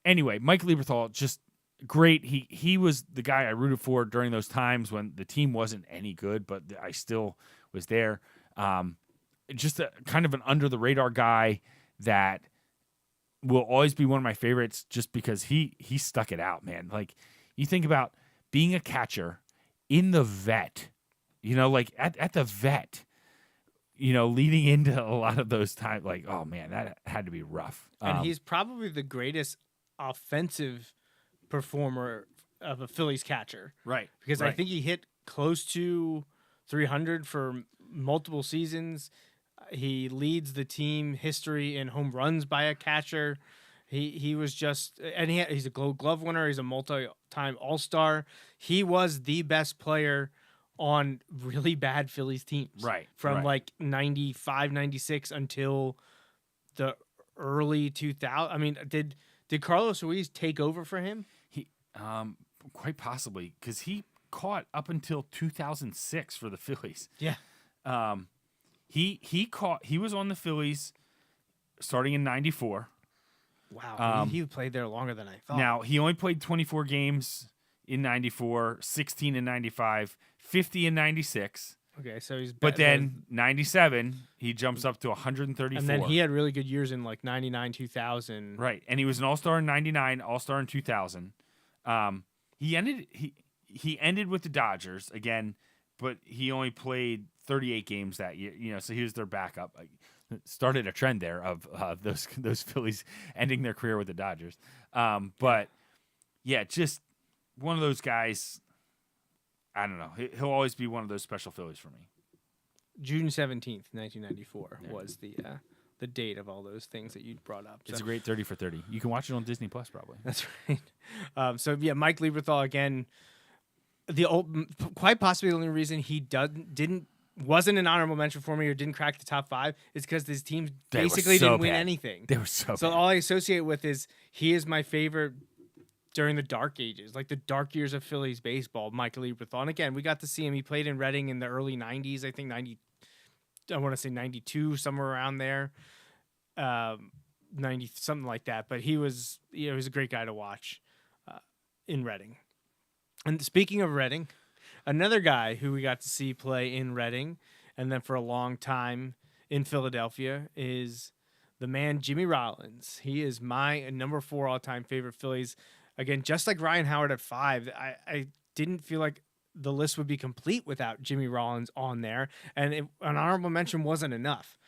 anyway, Mike Lieberthal, just great. He was the guy I rooted for during those times when the team wasn't any good, but I still was there. Just a kind of an under the radar guy that will always be one of my favorites, just because he stuck it out, man. You think about being a catcher in the vet, at the vet, leading into a lot of those times, oh man, that had to be rough. And he's probably the greatest offensive performer of a Phillies catcher. Right. Because I think he hit close to 300 for multiple seasons. He leads the team history in home runs by a catcher. He was just, and he's a Gold Glove winner. He's a multi-time All-Star. He was the best player on really bad Phillies teams. Right. From 95, 96 until the early 2000s. I mean, Did Carlos Ruiz take over for him? He, quite possibly, because he caught up until 2006 for the Phillies. Yeah. He was on the Phillies starting in 94. Wow. He played there longer than I thought. Now, he only played 24 games in 94, 16 in 95, 50 in 96. Okay, so he's But then 97, he jumps up to 134. And then he had really good years in like 99, 2000. Right. And he was an all-star in 99, all-star in 2000. He ended with the Dodgers again, but he only played 38 games that year, so he was their backup. Started a trend there of those Phillies ending their career with the Dodgers. But yeah, just one of those guys. I don't know. He'll always be one of those special Phillies for me. June 17th, 1994 was the date of all those things that you brought up. It's a great 30 for 30. You can watch it on Disney Plus probably. That's right. So yeah, Mike Lieberthal again. Quite possibly the only reason he wasn't an honorable mention for me or didn't crack the top 5 is because his team basically didn't win anything. They were so bad. All I associate with is he is my favorite during the dark ages, like the dark years of Phillies baseball, Mike Lieberthal. And again, we got to see him. He played in Reading in the early 90s, I think I want to say 92, somewhere around there. 90, something like that. But he was a great guy to watch in Reading. And speaking of Reading, another guy who we got to see play in Reading and then for a long time in Philadelphia is the man Jimmy Rollins. He is my number 4 all-time favorite Phillies. Again, just like Ryan Howard at 5, I didn't feel like the list would be complete without Jimmy Rollins on there, and an honorable mention wasn't enough.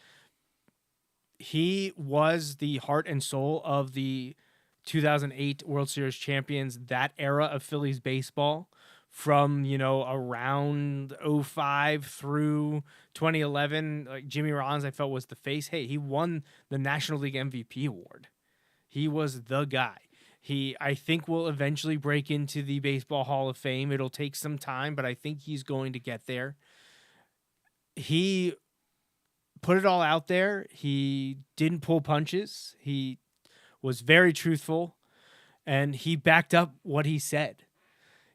He was the heart and soul of the 2008 World Series champions, that era of Phillies baseball from, around 05 through 2011. Like Jimmy Rollins, I felt was the face. Hey, he won the National League MVP award. He was the guy. I think will eventually break into the Baseball Hall of Fame. It'll take some time, but I think he's going to get there. He put it all out there. He didn't pull punches. He was very truthful, and he backed up what he said.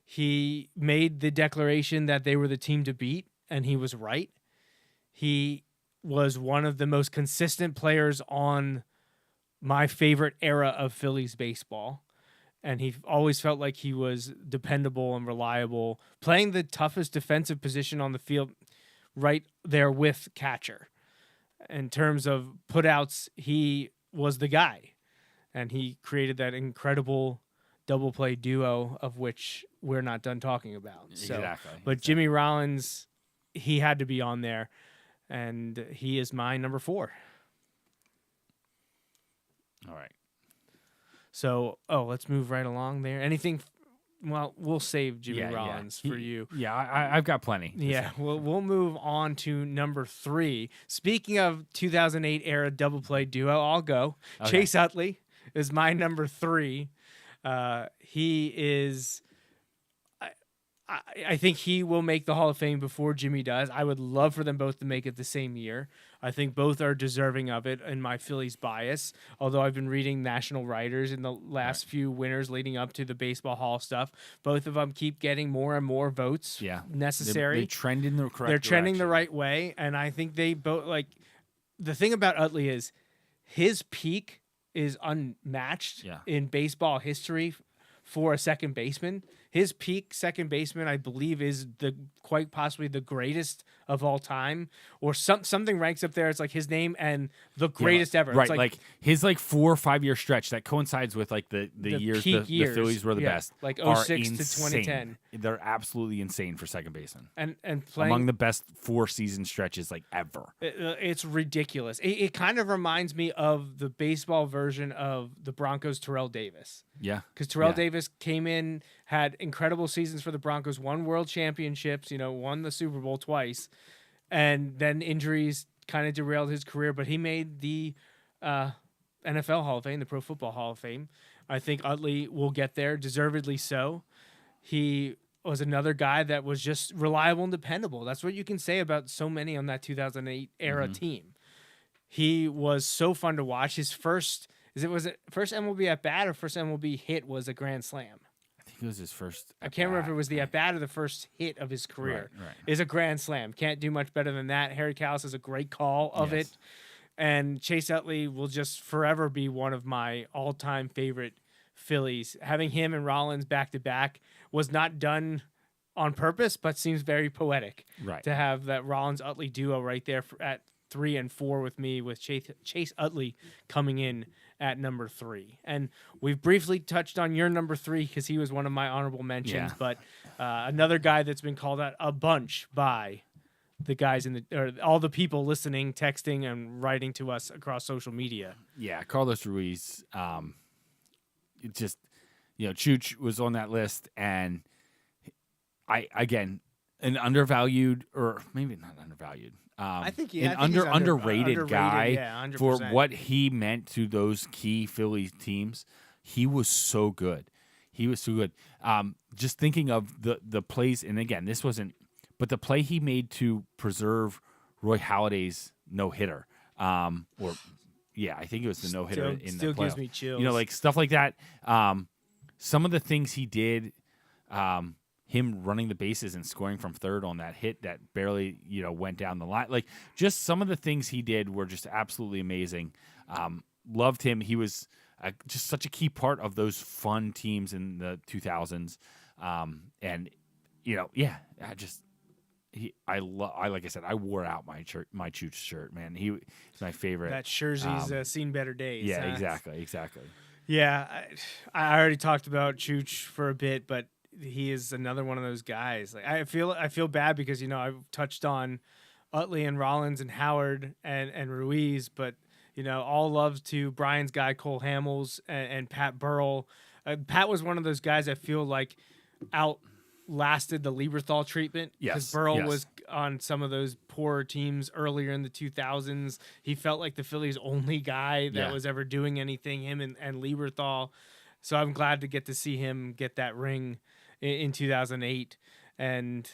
He made the declaration that they were the team to beat, and he was right. He was one of the most consistent players on my favorite era of Phillies baseball. And he always felt like he was dependable and reliable, playing the toughest defensive position on the field right there with catcher. In terms of putouts, he was the guy. And he created that incredible double play duo of which we're not done talking about. Exactly. But Jimmy Rollins, he had to be on there. And he is my number 4. All right. So, let's move right along there. Anything? Well, we'll save Jimmy Rollins for you. Yeah, I've got plenty. Yeah, we'll move on to number 3. Speaking of 2008 era double play duo, I'll go. Okay. Chase Utley is my number 3. He is. I think he will make the Hall of Fame before Jimmy does. I would love for them both to make it the same year. I think both are deserving of it in my Phillies bias, although I've been reading national writers in the last few winters leading up to the Baseball Hall stuff. Both of them keep getting more and more votes necessary. They trend in the correct They're trending direction. the right way, and I think they both, the thing about Utley is his peak is unmatched in baseball history for a second baseman. His peak second baseman, I believe, is quite possibly the greatest of all time, or something ranks up there. It's like his name and the greatest ever. Right, It's like his 4 or 5 year stretch that coincides with the years peak the Phillies were the best. Like are 06 to insane. 2010. They're absolutely insane for second baseman. And playing among the best 4 season stretches ever. It's ridiculous. It kind of reminds me of the baseball version of the Broncos' Terrell Davis. Yeah, because Terrell Davis came in, had incredible seasons for the Broncos, won world championships, won the Super Bowl twice, and then injuries kind of derailed his career. But he made the NFL Hall of Fame, the Pro Football Hall of Fame. I think Utley will get there, deservedly so. He was another guy that was just reliable and dependable. That's what you can say about so many on that 2008 era team. He was so fun to watch. His first was it first MLB at bat or first MLB hit was a grand slam? I think it was his first. I can't remember if it was the at bat or the first hit of his career. Right. Is a grand slam. Can't do much better than that. Harry Kalas is a great call of it. And Chase Utley will just forever be one of my all-time favorite Phillies. Having him and Rollins back-to-back was not done on purpose, but seems very poetic. Right. To have that Rollins-Utley duo right there at 3 and 4 with me, with Chase Utley coming in at number 3. And we've briefly touched on your number 3 because he was one of my honorable mentions, but another guy that's been called out a bunch by the guys all the people listening, texting, and writing to us across social media. Yeah, Carlos Ruiz. It just, Chooch was on that list, and an undervalued, or maybe not undervalued. I think he's underrated guy for what he meant to those key Phillies teams. He was so good. Just thinking of the plays, and again, this wasn't. But the play he made to preserve Roy Halladay's no-hitter, I think it was the no-hitter in the playoff. Still gives me chills. Like stuff like that. Some of the things he did, him running the bases and scoring from third on that hit that barely, went down the line. Like just some of the things he did were just absolutely amazing. Loved him. He was just such a key part of those fun teams in the 2000s. Like I said, I wore out my Chooch shirt, man. He's my favorite. That jersey's seen better days. Yeah, exactly. Yeah, I already talked about Chooch for a bit, but he is another one of those guys. Like I feel bad because I've touched on Utley and Rollins and Howard and Ruiz, but all love to Brian's guy Cole Hamels and Pat Burrell. Pat was one of those guys I feel like outlasted the Lieberthal treatment. Because Burrell was on some of those poorer teams earlier in the 2000s. He felt like the Phillies' only guy that was ever doing anything, him and Lieberthal. So I'm glad to get to see him get that ring in 2008. And,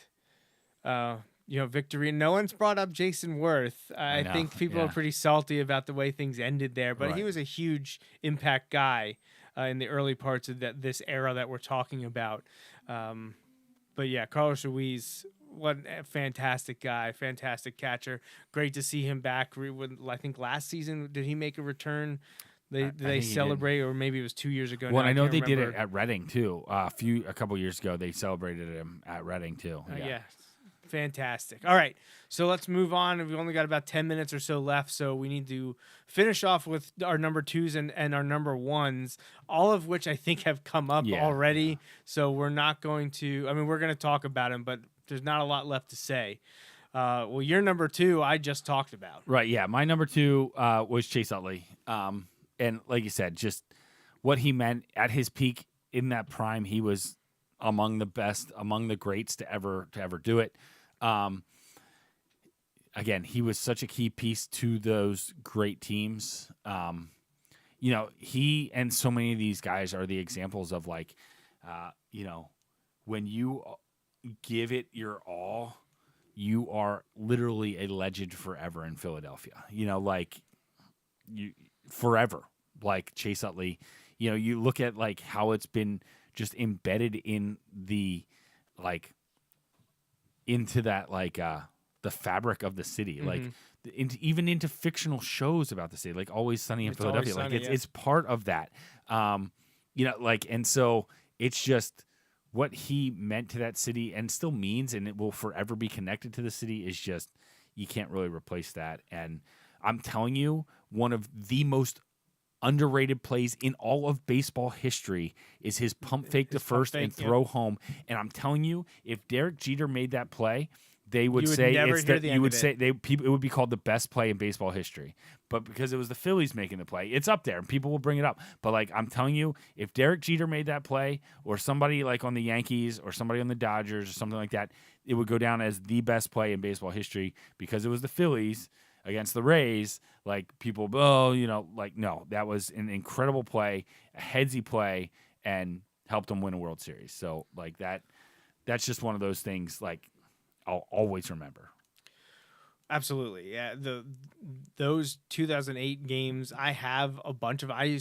victory. No one's brought up Jason Worth. I think people are pretty salty about the way things ended there, but he was a huge impact guy in the early parts of this era that we're talking about. But yeah, Carlos Ruiz, what a fantastic guy, fantastic catcher. Great to see him back. I think last season, did he make a return? They celebrate, or maybe it was 2 years ago. Well, I know they did it at Reading too. A couple years ago, they celebrated him at Reading too. Yeah, fantastic. All right, so let's move on. We've only got about 10 minutes or so left, so we need to finish off with our number 2s and our number 1s, all of which I think have come up already. So we're not going to. I mean, we're going to talk about them, but there's not a lot left to say. Well, your number 2, I just talked about. Right. Yeah, my number 2 was Chase Utley. And like you said, just what he meant at his peak in that prime, he was among the best, among the greats to ever do it. Again, he was such a key piece to those great teams. He and so many of these guys are the examples of when you give it your all, you are literally a legend forever in Philadelphia. Forever, like Chase Utley. You look at how it's been just embedded in the into that the fabric of the city, even into fictional shows about the city, like Always Sunny in Philadelphia. It's part of that. And so it's just what he meant to that city and still means, and it will forever be connected to the city. Is just, you can't really replace that. And I'm telling you, one of the most underrated plays in all of baseball history is his pump fake to first and throw home. And I'm telling you, if Derek Jeter made that play, they would say it would be called the best play in baseball history. But because it was the Phillies making the play, it's up there and people will bring it up. But I'm telling you, if Derek Jeter made that play, or somebody on the Yankees or somebody on the Dodgers or something like that, it would go down as the best play in baseball history because it was the Phillies against the Rays. People, no, that was an incredible play, a headsy play, and helped them win a World Series. So that's just one of those things I'll always remember. Absolutely. Yeah. Those 2008 games, I have a bunch of. I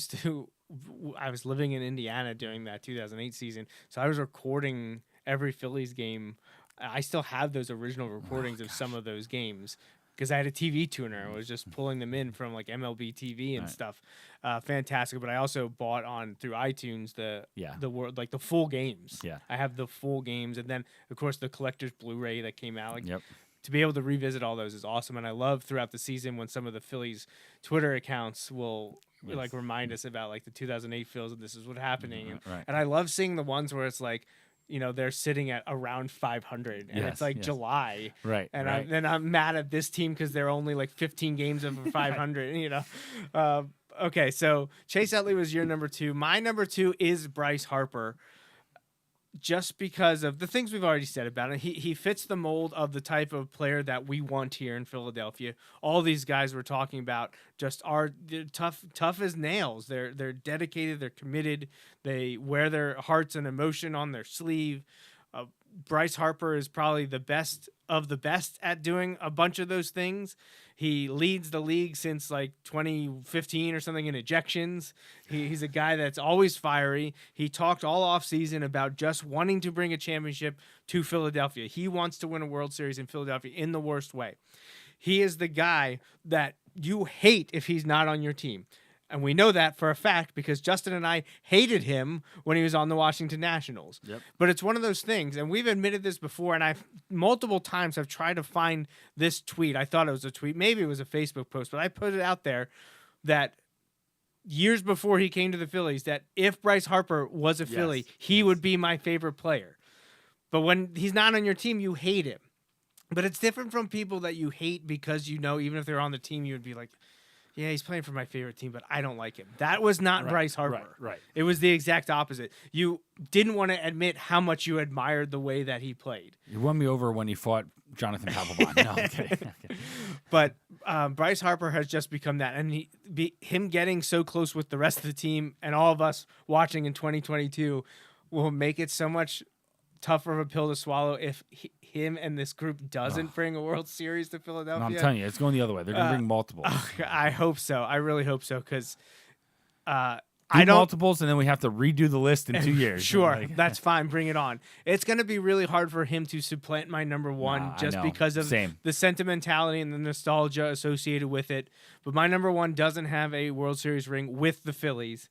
was living in Indiana during that 2008 season, so I was recording every Phillies game. I still have those original recordings of some of those games because I had a TV tuner. I was just pulling them in from like MLB TV and stuff. Fantastic. But I also bought through iTunes the world, like the full games. Yeah. I have the full games, and then of course the collector's Blu-ray that came out. Yep. To be able to revisit all those is awesome, and I love throughout the season when some of the Phillies Twitter accounts will like remind us about like the 2008 Phils and this is what's happening, and I love seeing the ones where it's like, they're sitting at around 500 and it's like July, right? And then I'm mad at this team because they're only like 15 games over 500. Okay, so Chase Utley was your number 2. My number 2 is Bryce Harper. Just because of the things we've already said about it. He fits the mold of the type of player that we want here in Philadelphia. All these guys we're talking about they're tough as nails. They're dedicated, they're committed, they wear their hearts and emotion on their sleeve. Bryce Harper is probably the best of the best at doing a bunch of those things. He leads the league since like 2015 or something in ejections. He's a guy that's always fiery. He talked all offseason about just wanting to bring a championship to Philadelphia. He wants to win a World Series in Philadelphia in the worst way. He is the guy that you hate if he's not on your team. And we know that for a fact because Justin and I hated him when he was on the Washington Nationals. Yep. But it's one of those things, and we've admitted this before, and I've multiple times have tried to find this tweet. I thought it was a tweet. Maybe it was a Facebook post, but I put it out there that years before he came to the Phillies, that if Bryce Harper was a Philly, he would be my favorite player. But when he's not on your team, you hate him. But it's different from people that you hate because even if they're on the team, you would be like, yeah, he's playing for my favorite team, but I don't like him. That was not Bryce Harper. Right. It was the exact opposite. You didn't want to admit how much you admired the way that he played. You won me over when he fought Jonathan Papelbon. No, I'm kidding. But Bryce Harper has just become that. And him getting so close with the rest of the team and all of us watching in 2022 will make it so much tougher of a pill to swallow if him and this group doesn't bring a World Series to Philadelphia. No, I'm telling you, it's going the other way. They're going to bring multiples. I hope so. I really hope so because I don't multiples, and then we have to redo the list in 2 years. Sure, that's fine. Bring it on. It's going to be really hard for him to supplant my number 1 just because of the sentimentality and the nostalgia associated with it. But my number 1 doesn't have a World Series ring with the Phillies.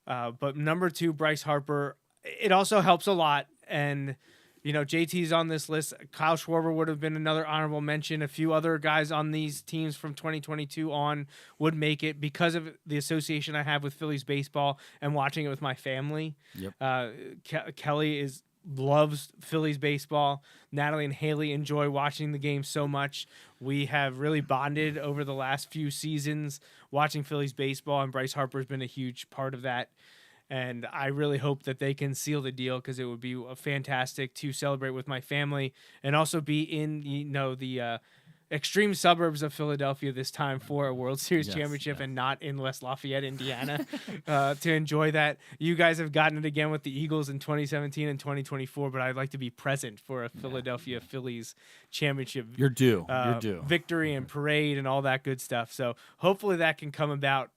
But number 2, Bryce Harper, it also helps a lot. And, JT's on this list. Kyle Schwarber would have been another honorable mention. A few other guys on these teams from 2022 on would make it because of the association I have with Phillies baseball and watching it with my family. Yep. Kelly loves Phillies baseball. Natalie and Haley enjoy watching the game so much. We have really bonded over the last few seasons watching Phillies baseball, and Bryce Harper's been a huge part of that. And I really hope that they can seal the deal because it would be fantastic to celebrate with my family and also be in the extreme suburbs of Philadelphia this time for a World Series championship and not in West Lafayette, Indiana, to enjoy that. You guys have gotten it again with the Eagles in 2017 and 2024, but I'd like to be present for a Philadelphia Phillies championship. You're due. You're due. Victory and parade and all that good stuff. So hopefully that can come about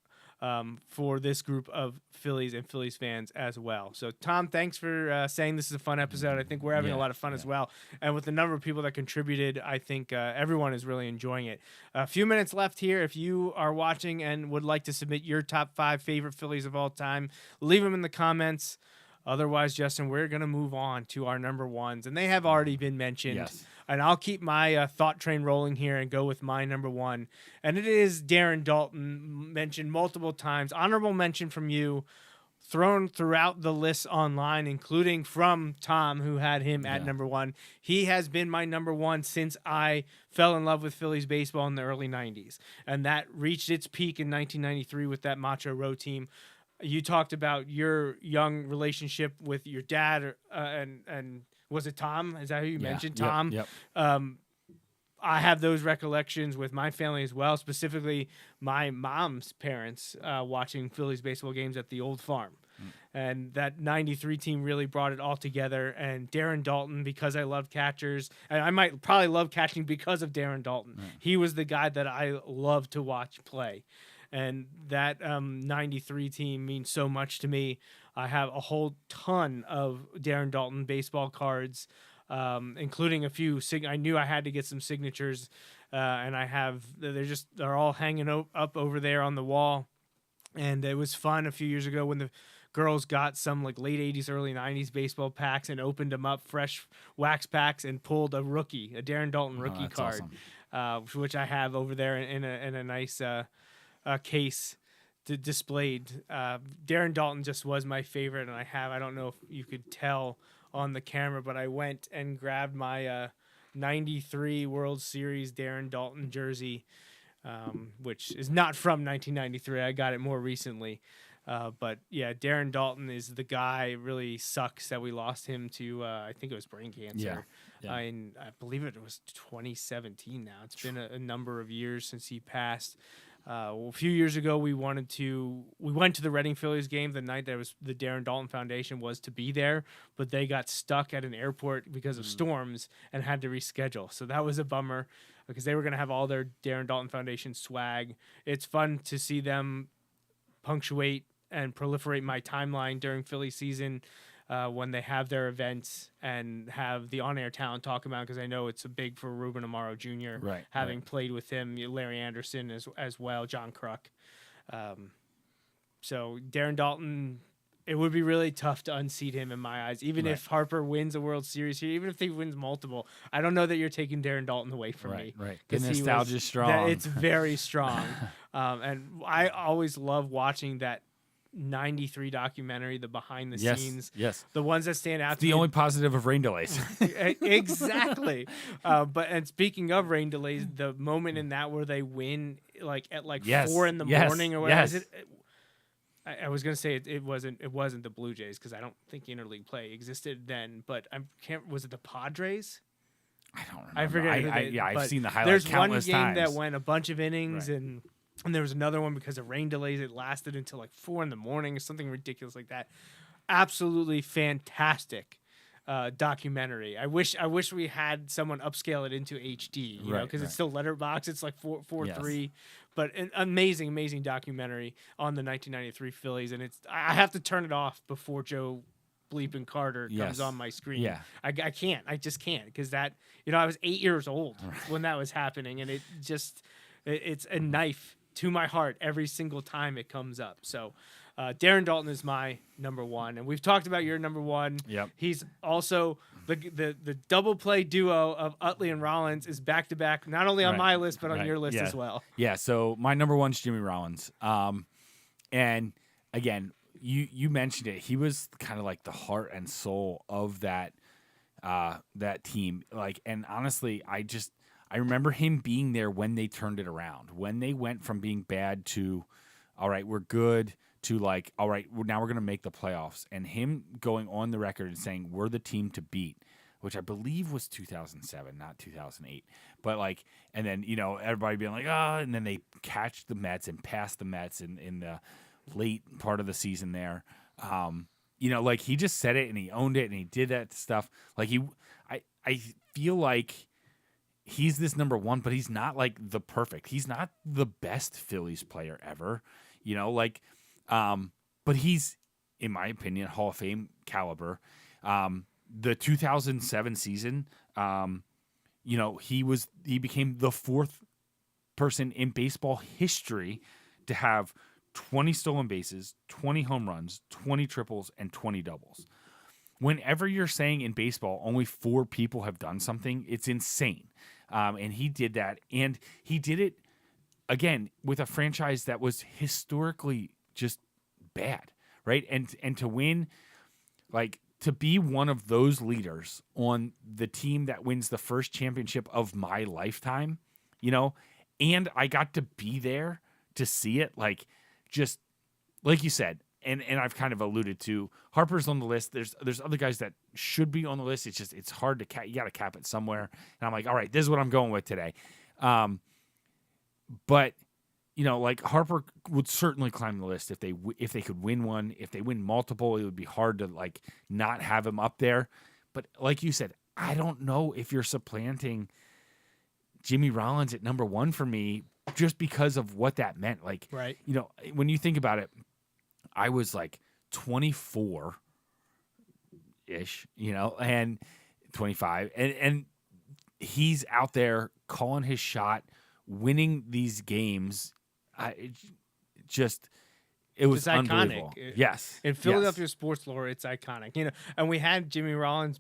for this group of Phillies and Phillies fans as well. So, Tom, thanks for saying this is a fun episode. I think we're having a lot of fun as well. And with the number of people that contributed, I think everyone is really enjoying it. A few minutes left here. If you are watching and would like to submit your top 5 favorite Phillies of all time, leave them in the comments. Otherwise, Justin, we're going to move on to our number 1s. And they have already been mentioned. Yes. And I'll keep my thought train rolling here and go with my number 1. And it is Darren Dalton, mentioned multiple times. Honorable mention from you, thrown throughout the list online, including from Tom, who had him at number 1. He has been my number 1 since I fell in love with Phillies baseball in the early 90s. And that reached its peak in 1993 with that Macho Row team. You talked about your young relationship with your dad and was it Tom? Is that who you mentioned? Tom? Yep. I have those recollections with my family as well, specifically my mom's parents watching Phillies baseball games at the old farm. And that 93 team really brought it all together. And Darren Dalton, because I love catchers, and I might probably love catching because of Darren Dalton. He was the guy that I loved to watch play. And that 93 team means so much to me. I have a whole ton of Darren Dalton baseball cards, including a few. I knew I had to get some signatures, and I have. They're all hanging up over there on the wall. And it was fun a few years ago when the girls got some like late 80s, early 90s baseball packs and opened them up, fresh wax packs, and pulled a Darren Dalton rookie card, awesome. Which I have over there in a nice case displayed. Darren Dalton just was my favorite, and I don't know if you could tell on the camera, but I went and grabbed my 93 World Series Darren Dalton jersey, which is not from 1993. I got it more recently. But yeah, Darren Dalton is the guy. It really sucks that we lost him to, I think it was brain cancer. Yeah. I believe it was 2017 now. It's been a number of years since he passed. A few years ago, we went to the Reading Phillies game the night that was the Darren Dalton Foundation was to be there, but they got stuck at an airport because of storms and had to reschedule. So that was a bummer because they were going to have all their Darren Dalton Foundation swag. It's fun to see them punctuate and proliferate my timeline during Philly season when they have their events and have the on-air talent talk about, because I know it's a big for Ruben Amaro Jr. Having played with him, Larry Anderson as well, John Kruk. So Darren Dalton, it would be really tough to unseat him in my eyes. Even if Harper wins a World Series here, even if he wins multiple, I don't know that you're taking Darren Dalton away from me. Right. The nostalgia is strong. It's very strong. And I always love watching that 93 documentary, the behind the scenes. Yes. The ones that stand out. The only positive of rain delays. Exactly. And speaking of rain delays, the moment in that where they win at 4 in the morning or whatever. I was gonna say it wasn't the Blue Jays because I don't think interleague play existed then. But was it the Padres? I don't remember. I forget. I've seen the highlights countless times. There's one game that went a bunch of innings and there was another one because of rain delays. It lasted until 4 in the morning or something ridiculous like that. Absolutely fantastic documentary. I wish we had someone upscale it into HD, because it's still letterbox. It's 4:3, but an amazing documentary on the 1993 Phillies. And I have to turn it off before Joe Bleeping Carter comes on my screen. Yeah. I just can't because I was 8 years old when that was happening, and it's a knife to my heart every single time it comes up. So Darren Dalton is my number one, and we've talked about your number one. Yep. He's also the double play duo of Utley and Rollins is back to back, not only on my list but on your list as well. Yeah. So my number one's Jimmy Rollins. And again, you mentioned it. He was kind of like the heart and soul of that team. And honestly, I remember him being there when they turned it around, when they went from being bad to, all right, we're good, to all right, now we're going to make the playoffs. And him going on the record and saying, we're the team to beat, which I believe was 2007, not 2008. But and then, everybody being and then they catch the Mets and pass the Mets in the late part of the season there. He just said it and he owned it and he did that stuff. I feel like he's this number one, but he's not he's not the best Phillies player ever, but he's, in my opinion, Hall of Fame caliber. The 2007 season, he became the fourth person in baseball history to have 20 stolen bases, 20 home runs, 20 triples, and 20 doubles. Whenever you're saying in baseball only 4 people have done something, it's insane. And he did that. And he did it, again, with a franchise that was historically just bad, right? And to win, to be one of those leaders on the team that wins the first championship of my lifetime, and I got to be there to see it, just like you said, and I've kind of alluded to, Harper's on the list. There's other guys that should be on the list. It's hard to cap. You got to cap it somewhere. And I'm all right, this is what I'm going with today. But like Harper would certainly climb the list if they could win one. If they win multiple, it would be hard to like not have him up there. But like you said, I don't know if you're supplanting Jimmy Rollins at number 1 for me just because of what that meant. Like, right. When you think about it, I was like 24 ish, and 25, and he's out there calling his shot, winning these games. It was unbelievable. Iconic. Yes. In Philadelphia sports lore, it's iconic. And we had Jimmy Rollins,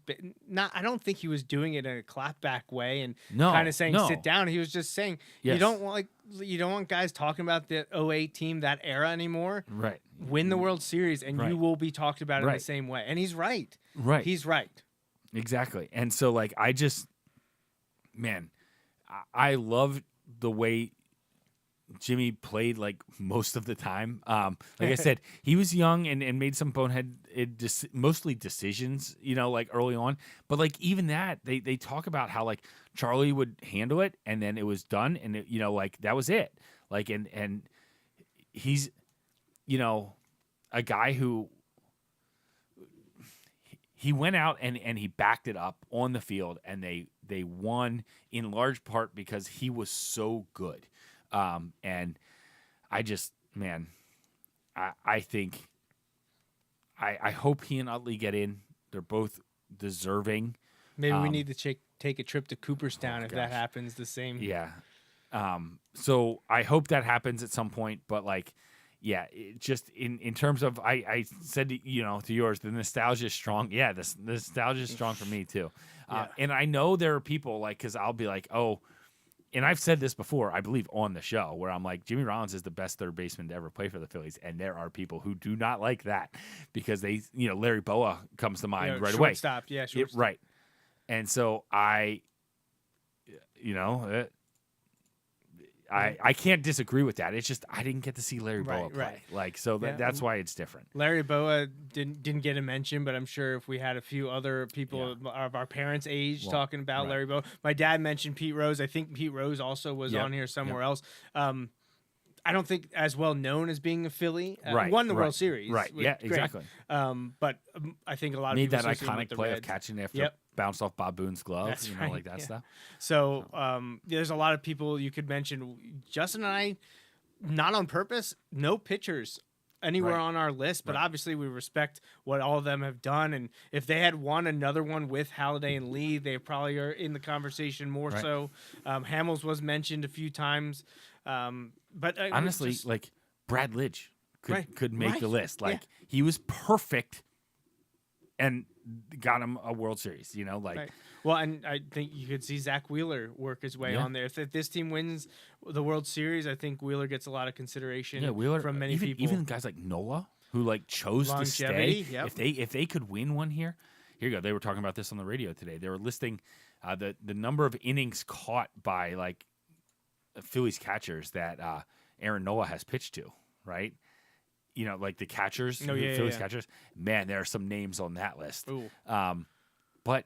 I don't think he was doing it in a clapback way and kind of saying sit down. He was just saying you don't want guys talking about the 08 team, that era anymore. Right. Win the World Series and you will be talked about in the same way. And he's right. Right. He's right. Exactly. And so like I love the way Jimmy played like most of the time. Like I said, he was young and made some bonehead mostly decisions, like early on. But like even that, they talk about how like Charlie would handle it and then it was done and it, like that was it. Like and he's a guy who he went out and he backed it up on the field and they won in large part because he was so good. And I just, man, I think I hope he and Utley get in. They're both deserving. Maybe we need to take a trip to Cooperstown if that happens the same. Yeah. So I hope that happens at some point, but like, yeah, just in terms of, I said, to yours, the nostalgia is strong. Yeah, the nostalgia is strong for me too. And I know there are people like, cause I'll be like, oh, and I've said this before, I believe on the show, where I'm like, Jimmy Rollins is the best third baseman to ever play for the Phillies. And there are people who do not like that because Larry Boa comes to mind right away. Shortstop. Right. And so I can't disagree with that. It's just I didn't get to see Larry Boa play. Right. Like so that's why it's different. Larry Boa didn't get a mention, but I'm sure if we had a few other people of our parents' age talking about Larry Boa, my dad mentioned Pete Rose. I think Pete Rose also was on here somewhere else. I don't think as well known as being a Philly. Won the World Series. Right. Yeah. Great. Exactly. But I think a lot of made people that associate him with iconic the play Reds. of catching after bounced off Bob Boone's glove. That's right, like that stuff. So there's a lot of people you could mention. Justin and I, not on purpose, no pitchers anywhere on our list, but obviously we respect what all of them have done. And if they had won another one with Halladay and Lee, they probably are in the conversation more so. Hamels was mentioned a few times. But honestly, like Brad Lidge could make the list. Like he was perfect and got him a World Series, Well, and I think you could see Zach Wheeler work his way on there. If this team wins the World Series, I think Wheeler gets a lot of consideration from many people. Even guys like Nola, who like chose to stay. If they could win one here you go. They were talking about this on the radio today. They were listing the number of innings caught by like Phillies catchers that Aaron Nola has pitched to, right? Like the catchers, Phillies catchers. Man, there are some names on that list. But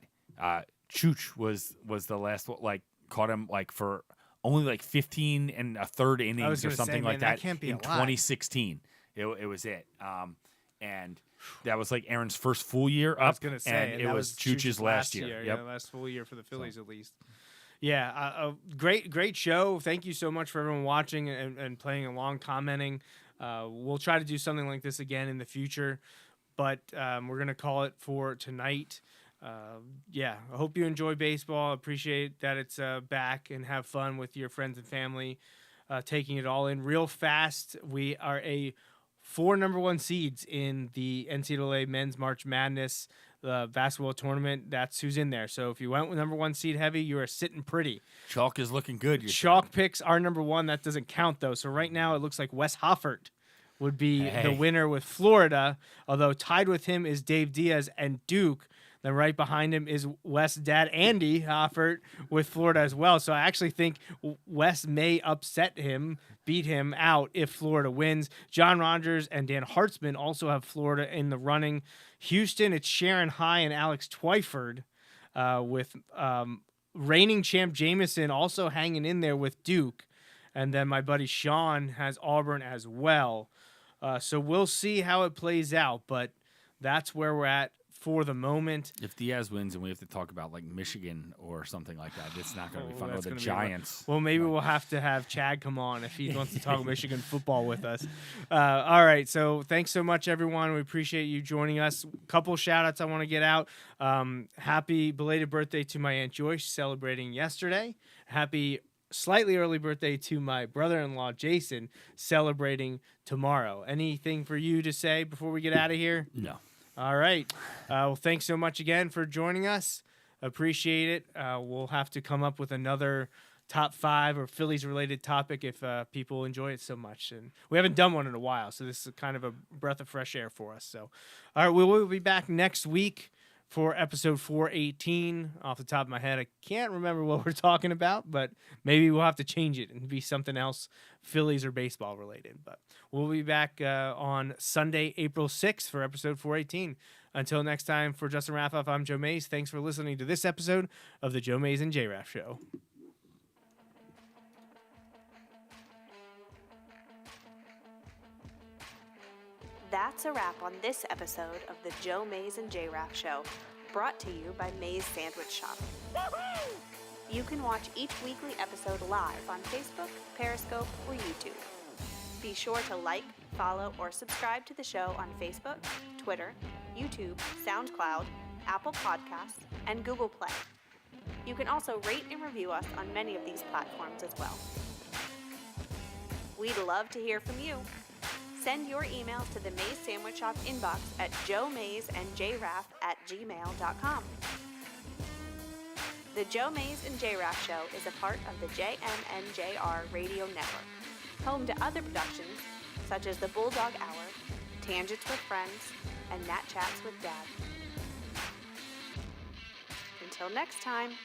Chooch was the last one, like caught him like for only like 15 and a third innings or something like that can't be in 2016. It was it. And that was like Aaron's first full year up. I was gonna say, and it was Chooch's last year. Last full year for the Phillies at least. Yeah, great show. Thank you so much for everyone watching and playing along, commenting. We'll try to do something like this again in the future, but we're going to call it for tonight. I hope you enjoy baseball. Appreciate that it's back and have fun with your friends and family, taking it all in real fast. We are 4 number 1 seeds in the NCAA Men's March Madness basketball tournament. That's who's in there. So if you went with number 1 seed heavy, you are sitting pretty. Chalk is looking good. Chalk picks are number 1. That doesn't count though. So right now it looks like Wes Hoffert would be the winner with Florida, although tied with him is Dave Diaz and Duke. Then right behind him is Wes' dad, Andy Hoffert, with Florida as well. So I actually think Wes may beat him out if Florida wins. John Rogers and Dan Hartzman also have Florida in the running. Houston, it's Sharon High and Alex Twyford, with reigning champ Jameson also hanging in there with Duke. And then my buddy Sean has Auburn as well. So we'll see how it plays out, but that's where we're at for the moment. If Diaz wins and we have to talk about like Michigan or something like that, it's not going to be fun. Or the gonna Giants. Well, maybe we'll have to have Chad come on if he wants to talk Michigan football with us. All right, so thanks so much, everyone. We appreciate you joining us. Couple shout-outs I want to get out. Happy belated birthday to my Aunt Joyce, celebrating yesterday. Happy slightly early birthday to my brother-in-law, Jason, celebrating tomorrow. Anything for you to say before we get out of here? No. All right. Well, thanks so much again for joining us. Appreciate it. We'll have to come up with another top 5 or Phillies-related topic if people enjoy it so much. And we haven't done one in a while, so this is kind of a breath of fresh air for us. So, all right, we will be back next week for episode 418. Off the top of my head, I can't remember what we're talking about, but maybe we'll have to change it and be something else, Phillies or baseball related. But we'll be back on Sunday, April 6th for episode 418. Until next time, for Justin Raffoff, I'm Joe Mays. Thanks for listening to this episode of the Joe Mays and J-Raff Show. That's a wrap on this episode of the Joe Mays and J-Raff Show, brought to you by Mays Sandwich Shop. You can watch each weekly episode live on Facebook, Periscope, or YouTube. Be sure to like, follow, or subscribe to the show on Facebook, Twitter, YouTube, SoundCloud, Apple Podcasts, and Google Play. You can also rate and review us on many of these platforms as well. We'd love to hear from you. Send your emails to the Mays Sandwich Shop inbox at joemaysandjraff@gmail.com. The Joe Mays and J-Raff Show is a part of the JMNJR Radio Network, home to other productions such as The Bulldog Hour, Tangents with Friends, and Nat Chats with Dad. Until next time.